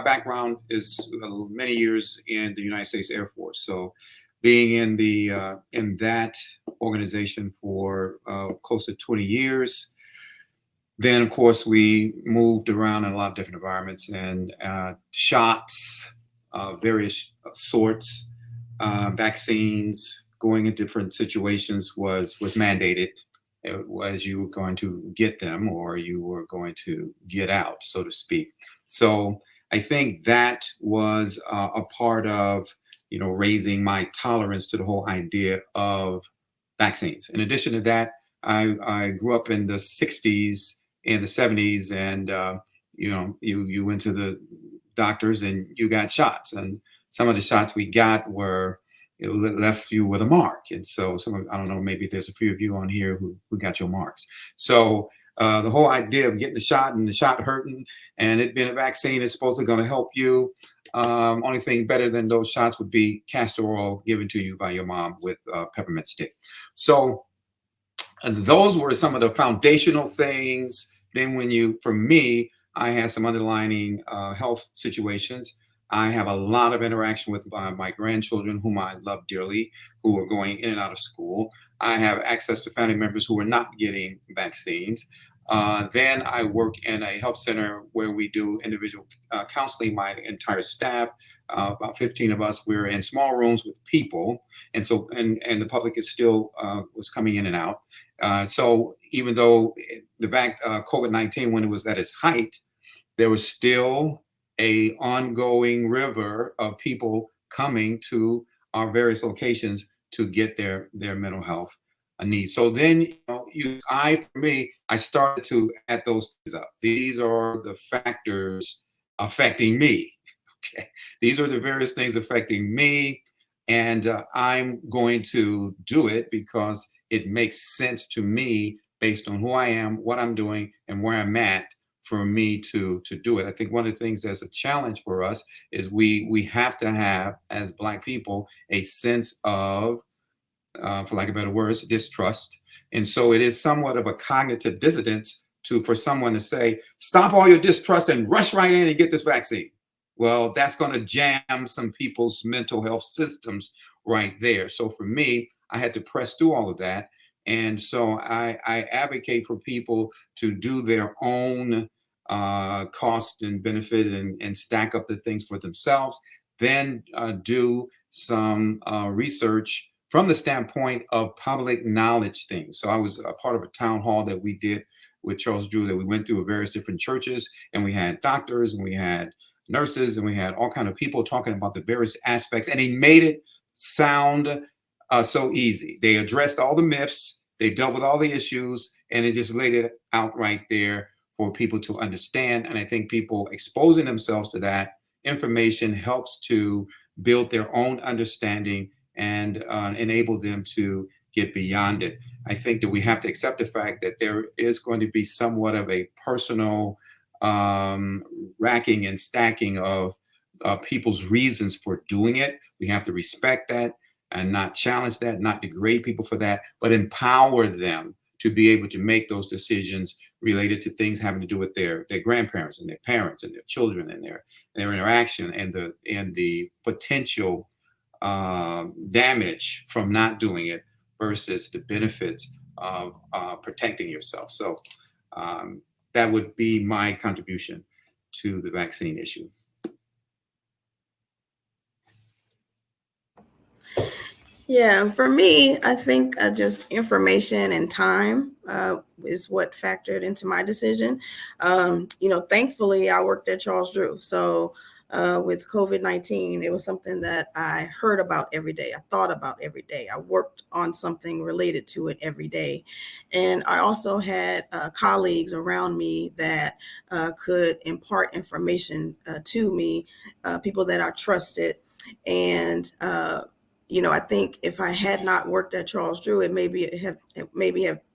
background is many years in the United States Air Force. So being in that organization for close to 20 years, then of course we moved around in a lot of different environments, and shots, various sorts, vaccines, going in different situations was mandated. It was you were going to get them or you were going to get out, so to speak. So I think that was a part of, raising my tolerance to the whole idea of vaccines. In addition to that, I grew up in the 60s and the 70s, and you went to the doctors and you got shots, and some of the shots we got were left you with a mark. And so I don't know, maybe there's a few of you on here who got your marks. So the whole idea of getting the shot and the shot hurting and it being a vaccine is supposedly going to help you. Only thing better than those shots would be castor oil given to you by your mom with peppermint stick. So those were some of the foundational things. Then for me, I had some underlying health situations. I have a lot of interaction with my grandchildren, whom I love dearly, who are going in and out of school. I have access to family members who are not getting vaccines. Then I work in a health center where we do individual counseling. My entire staff, about 15 of us, we're in small rooms with people. And so, and the public is still was coming in and out. So even though the COVID-19, when it was at its height, there was still a ongoing river of people coming to our various locations to get their mental health needs. So then, for me, I started to add those things up. These are the factors affecting me. Okay, these are the various things affecting me, and I'm going to do it because it makes sense to me based on who I am, what I'm doing, and where I'm at, for me to do it. I think one of the things that's a challenge for us is we have to have, as Black people, a sense of, for lack of better words, distrust. And so it is somewhat of a cognitive dissonance for someone to say, stop all your distrust and rush right in and get this vaccine. Well, that's going to jam some people's mental health systems right there. So for me, I had to press through all of that. And so I advocate for people to do their own cost and benefit and stack up the things for themselves, then do some research from the standpoint of public knowledge things. So I was a part of a town hall that we did with Charles Drew, that we went through various different churches, and we had doctors and we had nurses and we had all kinds of people talking about the various aspects, and he made it sound so easy. They addressed all the myths, they dealt with all the issues, and it just laid it out right there for people to understand. And I think people exposing themselves to that information helps to build their own understanding and enable them to get beyond it. I think that we have to accept the fact that there is going to be somewhat of a personal racking and stacking of people's reasons for doing it. We have to respect that and not challenge that, not degrade people for that, but empower them to be able to make those decisions related to things having to do with their grandparents and their parents and their children and their interaction and the potential damage from not doing it versus the benefits of protecting yourself. So that would be my contribution to the vaccine issue. Yeah, for me, I think just information and time is what factored into my decision. Thankfully, I worked at Charles Drew. So with COVID-19, it was something that I heard about every day. I thought about every day. I worked on something related to it every day. And I also had colleagues around me that could impart information to me, people that I trusted. And I think if I had not worked at Charles Drew, it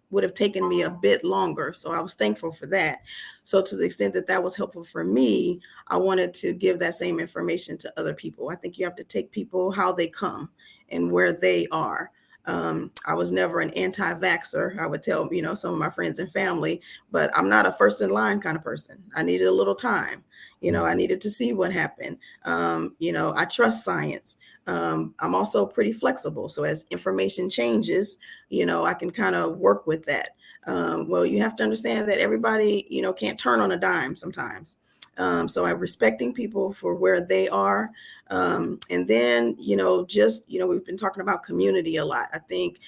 would have taken me a bit longer. So I was thankful for that. So to the extent that that was helpful for me, I wanted to give that same information to other people. I think you have to take people how they come and where they are. I was never an anti-vaxxer. I would tell, some of my friends and family, but I'm not a first in line kind of person. I needed a little time. I needed to see what happened. I trust science. I'm also pretty flexible. So as information changes, I can kind of work with that. Well, you have to understand that everybody, can't turn on a dime sometimes. So I'm respecting people for where they are. And then, we've been talking about community a lot. I think,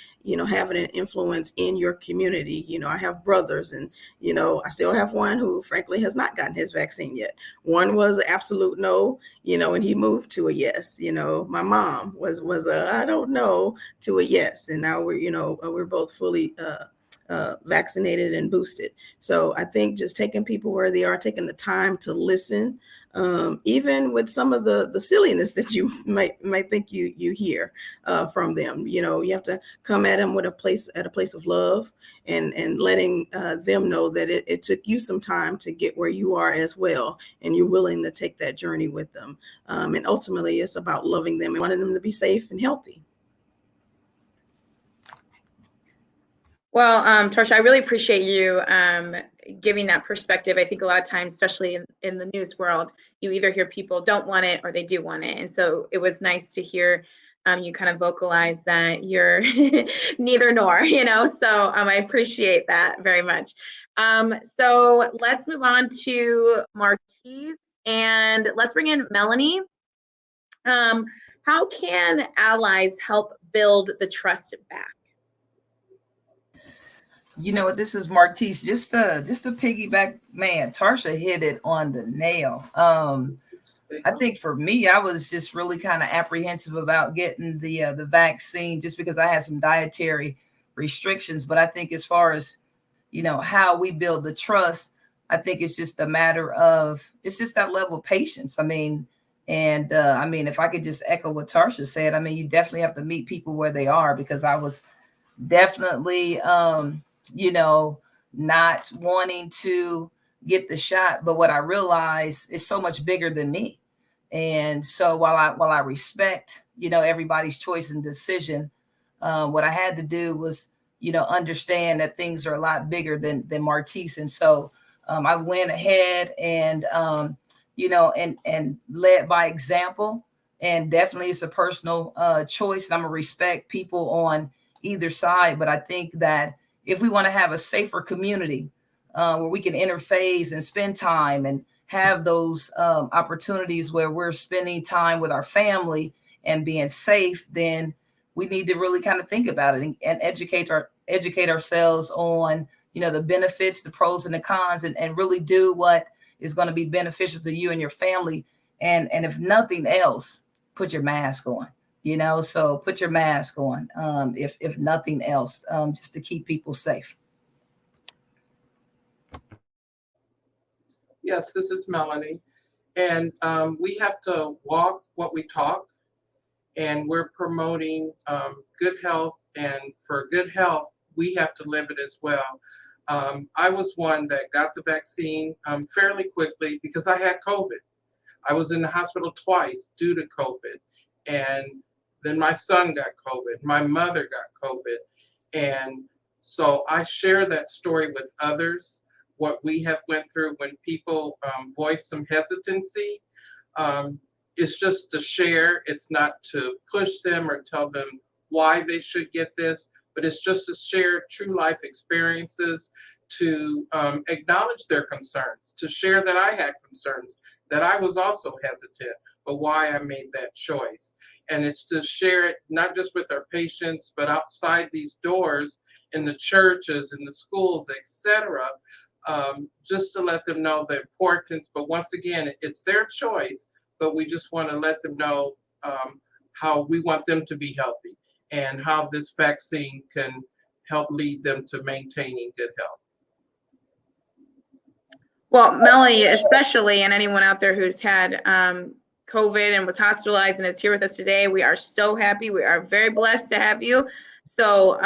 having an influence in your community, I have brothers and, I still have one who frankly has not gotten his vaccine yet. One was an absolute no, and he moved to a yes. My mom was a, I don't know, to a yes. And now we're both fully, vaccinated and boosted. So I think just taking people where they are, taking the time to listen, even with some of the silliness that you might think you hear from them. You have to come at them at a place of love and letting them know that it took you some time to get where you are as well, and you're willing to take that journey with them. And ultimately, it's about loving them and wanting them to be safe and healthy. Well, Tarsha, I really appreciate you giving that perspective. I think a lot of times, especially in the news world, you either hear people don't want it or they do want it. And so it was nice to hear you kind of vocalize that you're neither nor, so I appreciate that very much. So let's move on to Martise, and let's bring in Melanie. How can allies help build the trust back? This is Martise. Just to piggyback, man, Tarsha hit it on the nail. I think for me, I was just really kind of apprehensive about getting the vaccine just because I had some dietary restrictions. But I think as far as, how we build the trust, I think it's just a matter of, it's just that level of patience. If I could just echo what Tarsha said, you definitely have to meet people where they are, because I was definitely, not wanting to get the shot. But what I realized is so much bigger than me. And so while I respect, everybody's choice and decision, what I had to do was, understand that things are a lot bigger than Martise. And so I went ahead and, and led by example. And definitely it's a personal choice. And I'm going to respect people on either side. But I think that if we want to have a safer community where we can interface and spend time and have those opportunities where we're spending time with our family and being safe, then we need to really kind of think about it and educate ourselves on, the benefits, the pros and the cons, and really do what is going to be beneficial to you and your family. And if nothing else, put your mask on. So put your mask on, if nothing else, just to keep people safe. Yes, this is Melanie. And we have to walk what we talk, and we're promoting good health. And for good health, we have to live it as well. I was one that got the vaccine fairly quickly because I had COVID. I was in the hospital twice due to COVID. And then my son got COVID. My mother got COVID. And So I share that story with others, what we have went through when people voice some hesitancy. It's just to share. It's not to push them or tell them why they should get this, but it's just to share true life experiences, to acknowledge their concerns, to share that I had concerns, that I was also hesitant, but why I made that choice. And it's to share it not just with our patients, but outside these doors in the churches, in the schools, etc., just to let them know the importance. But once again, it's their choice, but we just want to let them know how we want them to be healthy and how this vaccine can help lead them to maintaining good health. Well, Melanie, especially, and anyone out there who's had COVID and was hospitalized and is here with us today, we are so happy. We are very blessed to have you. So,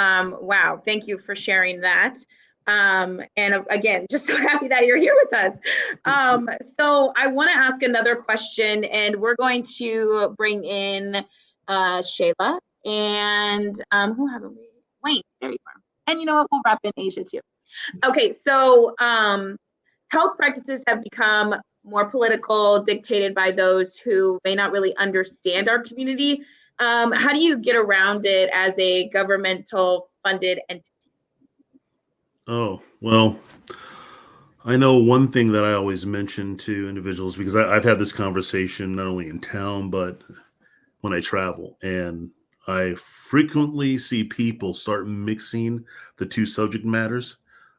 wow, thank you for sharing that. And again, just so happy that you're here with us. So I want to ask another question, and we're going to bring in Shayla and who haven't we? Wayne, there you are. And you know what? We'll wrap in Asia too. Okay, so health practices have become more political, dictated by those who may not really understand our community. How do you get around it as a governmental funded entity? Oh, well, I know one thing that I always mention to individuals, because I've had this conversation not only in town, but when I travel. And I frequently see people start mixing the two subject matters,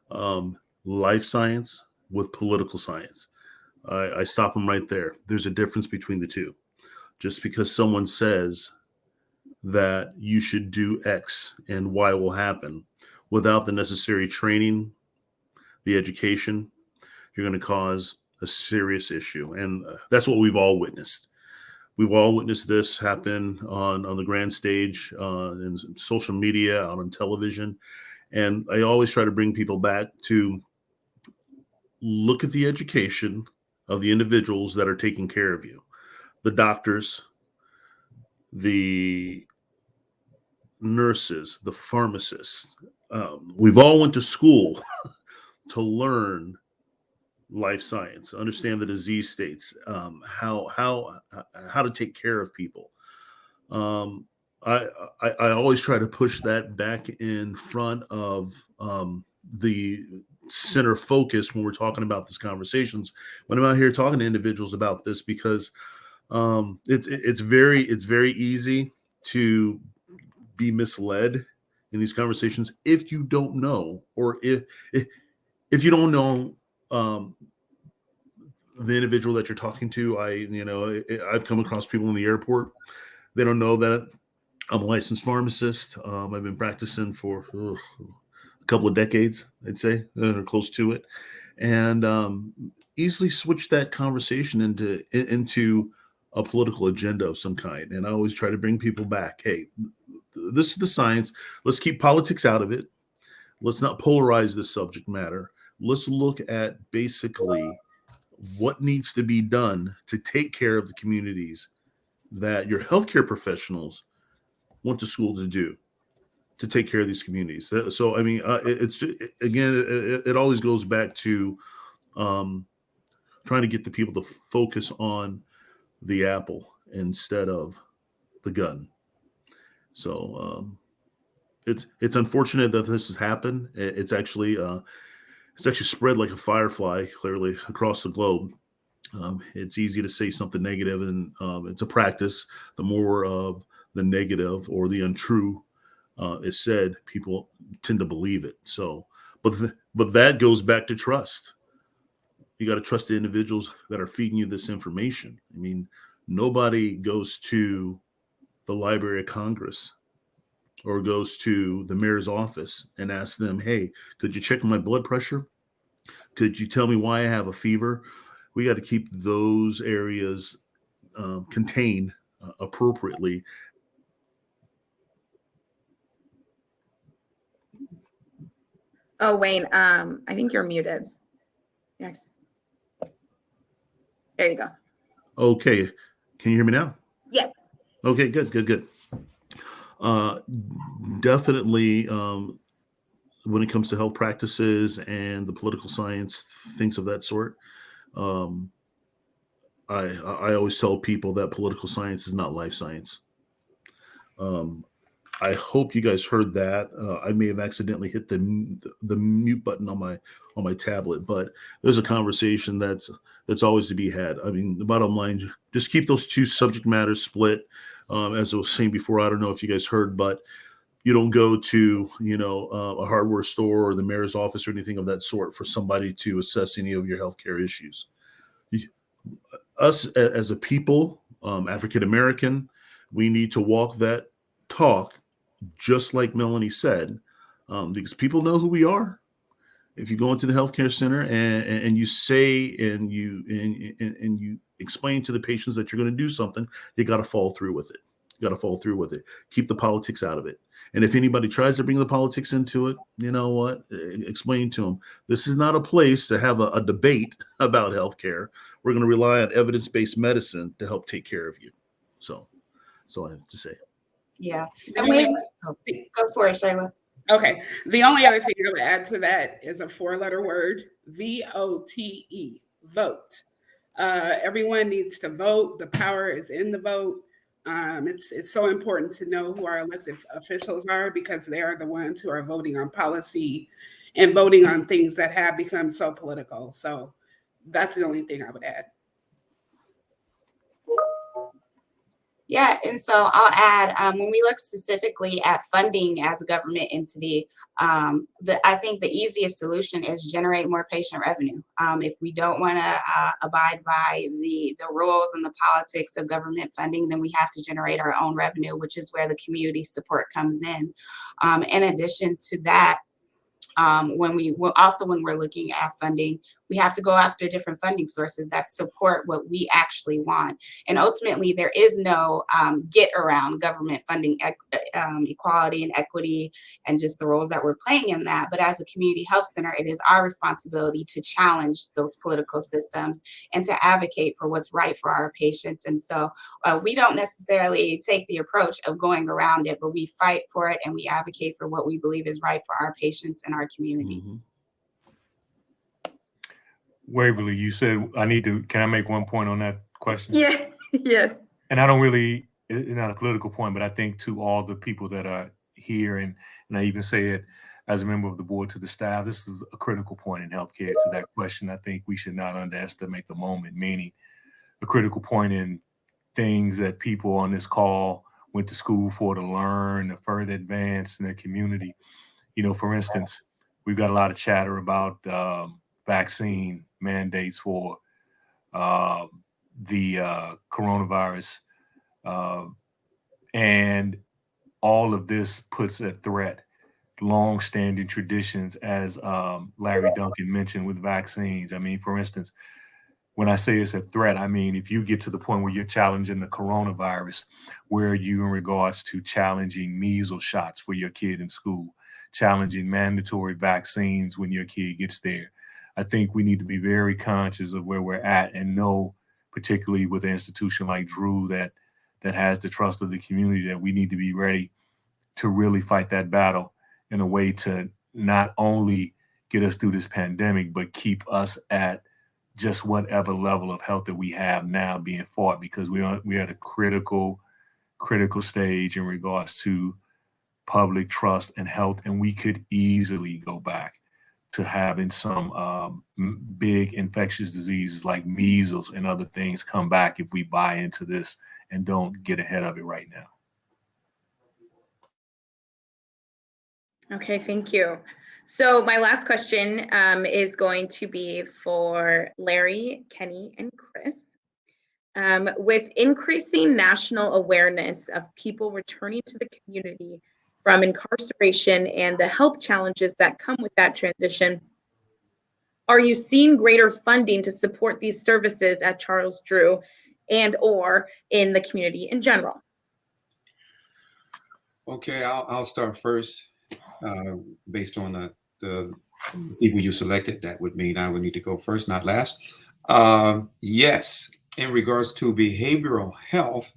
life science with political science. I stop them right there. There's a difference between the two. Just because someone says that you should do X and Y will happen without the necessary training, the education, you're going to cause a serious issue. And that's what we've all witnessed. We've all witnessed this happen on the grand stage, in social media, out on television. And I always try to bring people back to look at the education of the individuals that are taking care of you. The doctors, the nurses, the pharmacists. We've all went to school to learn life science, understand the disease states, how to take care of people. I always try to push that back in front of the center focus when we're talking about these conversations. When I'm out here talking to individuals about this, because it's very easy to be misled in these conversations if you don't know, or if you don't know the individual that you're talking to. I've come across people in the airport. They don't know that I'm a licensed pharmacist. I've been practicing for a couple of decades, I'd say, close to it, and easily switch that conversation into a political agenda of some kind. And I always try to bring people back. Hey, this is the science. Let's keep politics out of it. Let's not polarize this subject matter. Let's look at basically what needs to be done to take care of the communities that your healthcare professionals went to school to do, to take care of these communities. So, I mean, it always goes back to trying to get the people to focus on the apple instead of the gun. So it's unfortunate that this has happened. It's actually spread like a firefly, clearly across the globe. It's easy to say something negative, and it's a practice. The more of the negative or the untrue is said, people tend to believe it. So, but that goes back to trust. You got to trust the individuals that are feeding you this information. I mean, nobody goes to the Library of Congress or goes to the mayor's office and asks them, hey, could you check my blood pressure? Could you tell me why I have a fever? We got to keep those areas contained appropriately. Oh, Wayne, I think you're muted. Yes. There you go. Okay. Can you hear me now? Yes. Okay, good. Definitely when it comes to health practices and the political science, things of that sort. Um, I always tell people that political science is not life science. Um, I hope you guys heard that. I may have accidentally hit the mute button on my tablet, but there's a conversation that's always to be had. I mean, the bottom line, just keep those two subject matters split. As I was saying before, I don't know if you guys heard, but you don't go to a hardware store or the mayor's office or anything of that sort for somebody to assess any of your healthcare issues. Us as a people, African American, we need to walk that talk, just like Melanie said, because people know who we are. If you go into the healthcare center and you say and you explain to the patients that you're going to do something, you got to follow through with it. You got to follow through with it. Keep the politics out of it. And if anybody tries to bring the politics into it, you know what? Explain to them, this is not a place to have a debate about healthcare. We're going to rely on evidence-based medicine to help take care of you. So that's all I have to say. Yeah. And go for it, Shayla. Okay. The only other thing I would add to that is a 4-letter word, VOTE, vote. Everyone needs to vote. The power is in the vote. It's so important to know who our elected officials are, because they are the ones who are voting on policy and voting on things that have become so political. So that's the only thing I would add. Yeah, and so I'll add, when we look specifically at funding as a government entity, I think the easiest solution is generate more patient revenue. If we don't want to abide by the rules and the politics of government funding, then we have to generate our own revenue, which is where the community support comes in. In addition to that, when we're looking at funding, we have to go after different funding sources that support what we actually want. And ultimately, there is no get around government funding equality and equity and just the roles that we're playing in that. But as a community health center, it is our responsibility to challenge those political systems and to advocate for what's right for our patients. And so we don't necessarily take the approach of going around it, but we fight for it and we advocate for what we believe is right for our patients and our community. Mm-hmm. Waverly, you said can I make one point on that question? Yeah, yes. And I don't really, it's not a political point, but I think to all the people that are here, and I even say it as a member of the board to the staff, this is a critical point in healthcare. To that question, I think we should not underestimate the moment, meaning a critical point in things that people on this call went to school for, to learn, to further advance in their community. For instance, we've got a lot of chatter about vaccine mandates for the coronavirus. And all of this puts at threat long-standing traditions, as Larry Duncan mentioned, with vaccines. I mean, for instance, when I say it's a threat, I mean, if you get to the point where you're challenging the coronavirus, where are you in regards to challenging measles shots for your kid in school, challenging mandatory vaccines when your kid gets there? I think we need to be very conscious of where we're at and know, particularly with an institution like Drew that has the trust of the community, that we need to be ready to really fight that battle in a way to not only get us through this pandemic, but keep us at just whatever level of health that we have now being fought, because we're at a critical stage in regards to public trust and health, and we could easily go back to having some big infectious diseases like measles and other things come back if we buy into this and don't get ahead of it right now. Okay, thank you. So my last question is going to be for Larry, Kenny, and Chris. With increasing national awareness of people returning to the community from incarceration and the health challenges that come with that transition, are you seeing greater funding to support these services at Charles Drew and or in the community in general? Okay, I'll start first. Based on the people you selected, that would mean I would need to go first, not last. Yes, in regards to behavioral health,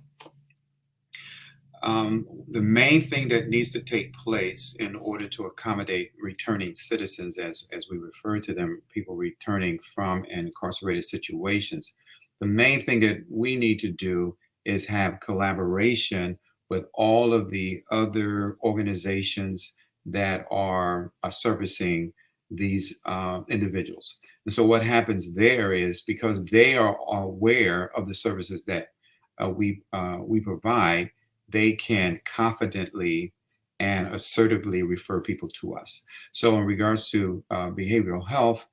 the main thing that needs to take place in order to accommodate returning citizens, as we refer to them, people returning from incarcerated situations, the main thing that we need to do is have collaboration with all of the other organizations that are servicing these individuals. And so what happens there is, because they are aware of the services that we provide, they can confidently and assertively refer people to us. So in regards to behavioral health,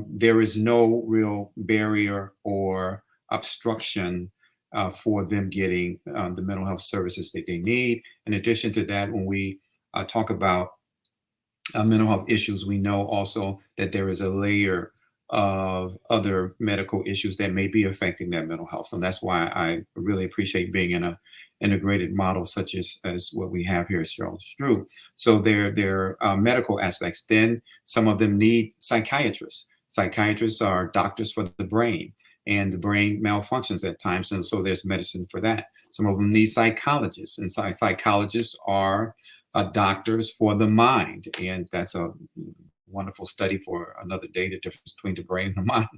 there is no real barrier or obstruction for them getting the mental health services that they need. In addition to that, when we talk about mental health issues, we know also that there is a layer of other medical issues that may be affecting that mental health. So that's why I really appreciate being in a integrated model such as what we have here at Charles Drew. So there are medical aspects. Then some of them need psychiatrists. Psychiatrists are doctors for the brain, and the brain malfunctions at times, and so there's medicine for that. Some of them need psychologists, and psychologists are doctors for the mind, and that's a wonderful study for another day, the difference between the brain and the mind.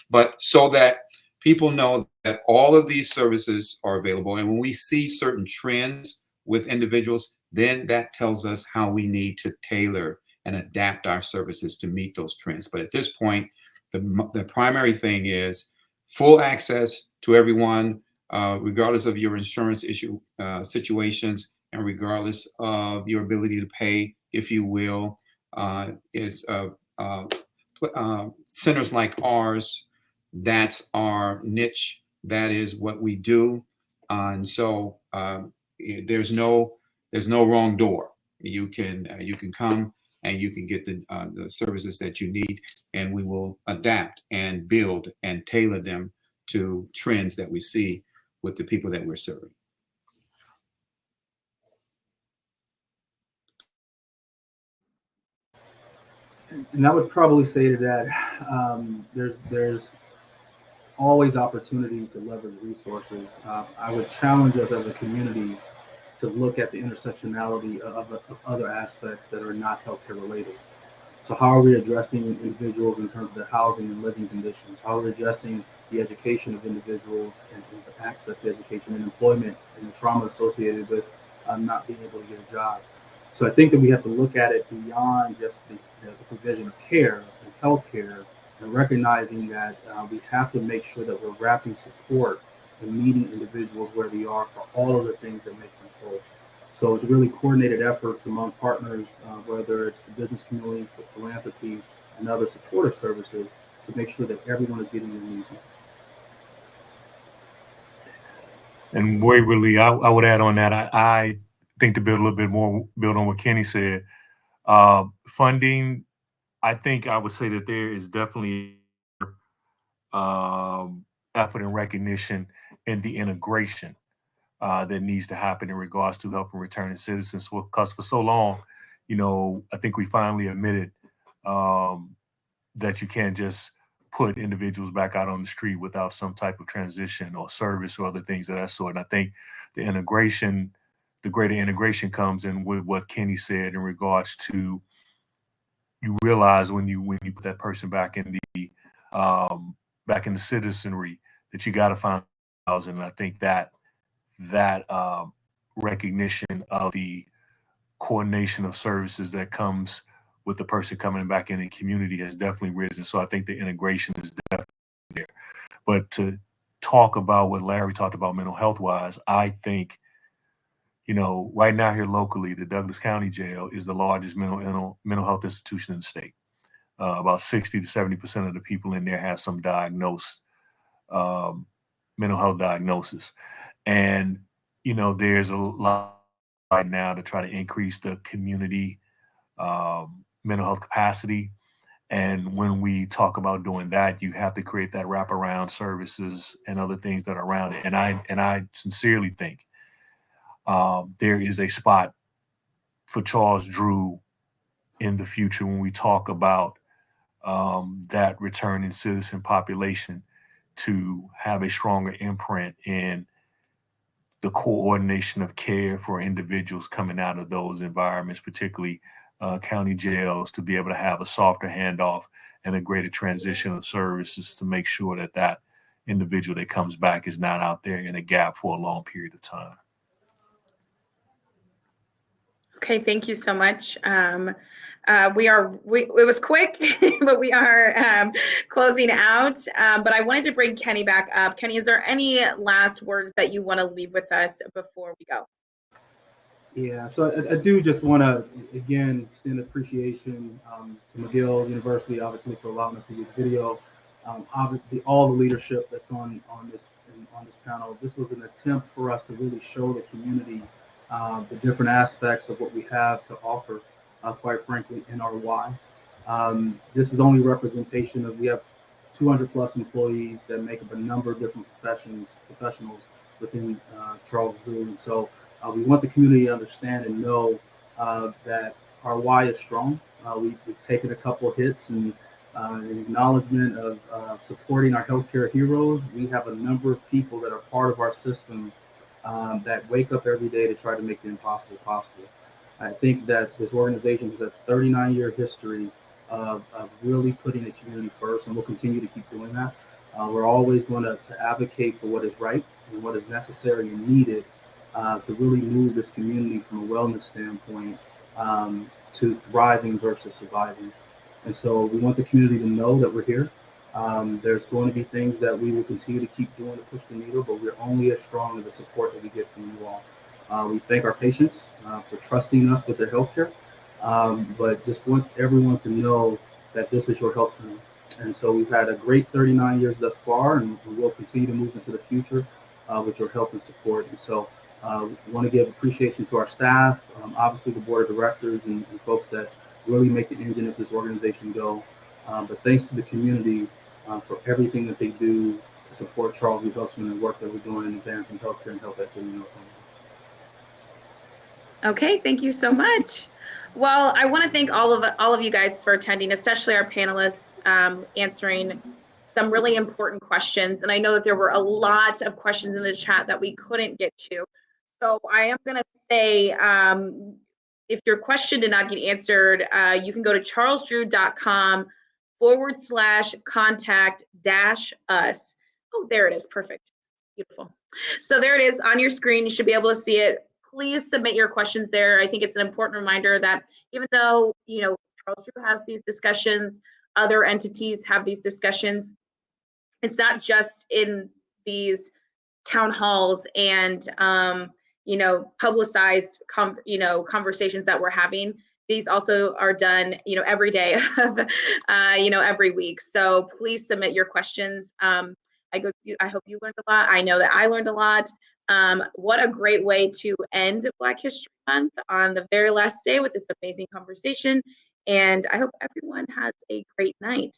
But so that people know that all of these services are available, and when we see certain trends with individuals, then that tells us how we need to tailor and adapt our services to meet those trends. But at this point, the primary thing is full access to everyone, regardless of your insurance issue situations, and regardless of your ability to pay, if you will, centers like ours. That's our niche. That is what we do, and so there's no wrong door. You can come and you can get the services that you need, and we will adapt and build and tailor them to trends that we see with the people that we're serving. And I would probably say to that, there's always opportunity to leverage resources. I would challenge us as a community to look at the intersectionality of other aspects that are not healthcare related. So how are we addressing individuals in terms of their housing and living conditions? How are we addressing the education of individuals and access to education and employment and the trauma associated with not being able to get a job? So I think that we have to look at it beyond just the provision of care and healthcare, and recognizing that we have to make sure that we're wrapping support and meeting individuals where they are for all of the things that make them whole. So it's really coordinated efforts among partners, whether it's the business community, for philanthropy, and other supportive services, to make sure that everyone is getting their needs met. And Waverly, I would add on that. I think to build a little bit more, build on what Kenny said. Funding, I think I would say that there is definitely effort and recognition in the integration that needs to happen in regards to helping returning citizens. Because for so long, I think we finally admitted that you can't just put individuals back out on the street without some type of transition or service or other things of that sort. And I think the greater integration comes in with what Kenny said in regards to, you realize when you put that person back in the citizenry, that you got to find housing. And I think that recognition of the coordination of services that comes with the person coming back in the community has definitely risen. So I think the integration is definitely there. But to talk about what Larry talked about mental health wise, I think, right now here locally, the Douglas County Jail is the largest mental health institution in the state. About 60 to 70% of the people in there have some diagnosed mental health diagnosis. And, there's a lot right now to try to increase the community mental health capacity. And when we talk about doing that, you have to create that wraparound services and other things that are around it. And I sincerely think there is a spot for Charles Drew in the future when we talk about that returning citizen population to have a stronger imprint in the coordination of care for individuals coming out of those environments, particularly county jails, to be able to have a softer handoff and a greater transition of services to make sure that that individual that comes back is not out there in a gap for a long period of time. Okay, thank you so much. It was quick, but we are closing out. But I wanted to bring Kenny back up. Kenny, is there any last words that you want to leave with us before we go? Yeah, so I do just want to, again, extend appreciation to McGill University, obviously, for allowing us to use video. Obviously, all the leadership that's on this panel. This was an attempt for us to really show the community the different aspects of what we have to offer, quite frankly, in our why. This is only representation of, we have 200 plus employees that make up a number of different professionals within Charles Drew. And so we want the community to understand and know that our why is strong. We've taken a couple of hits and in acknowledgement of supporting our healthcare heroes. We have a number of people that are part of our system that wake up every day to try to make the impossible possible. I think that this organization has a 39-year history of really putting the community first, and we'll continue to keep doing that. We're always going to advocate for what is right and what is necessary and needed to really move this community from a wellness standpoint to thriving versus surviving. And so we want the community to know that we're here. There's going to be things that we will continue to keep doing to push the needle, but we're only as strong as the support that we get from you all. We thank our patients for trusting us with their healthcare, but just want everyone to know that this is your health center. And so we've had a great 39 years thus far, and we will continue to move into the future with your help and support. And so we want to give appreciation to our staff, obviously the board of directors and folks that really make the engine of this organization go. But thanks to the community for everything that they do to support Charles Drew Health Center and the work that we're doing in advancing healthcare and health equity in North Carolina. Okay, thank you so much. Well, I want to thank all of you guys for attending, especially our panelists answering some really important questions. And I know that there were a lot of questions in the chat that we couldn't get to. So I am going to say, if your question did not get answered, you can go to charlesdrew.com/contact-us. Oh, there it is. Perfect. Beautiful. So there it is on your screen. You should be able to see it. Please submit your questions there. I think it's an important reminder that even though, Charles Drew has these discussions, other entities have these discussions, it's not just in these town halls and publicized conversations that we're having. These also are done every day of every week. So please submit your questions. I hope you learned a lot. I know that I learned a lot. What a great way to end Black History Month on the very last day with this amazing conversation. And I hope everyone has a great night.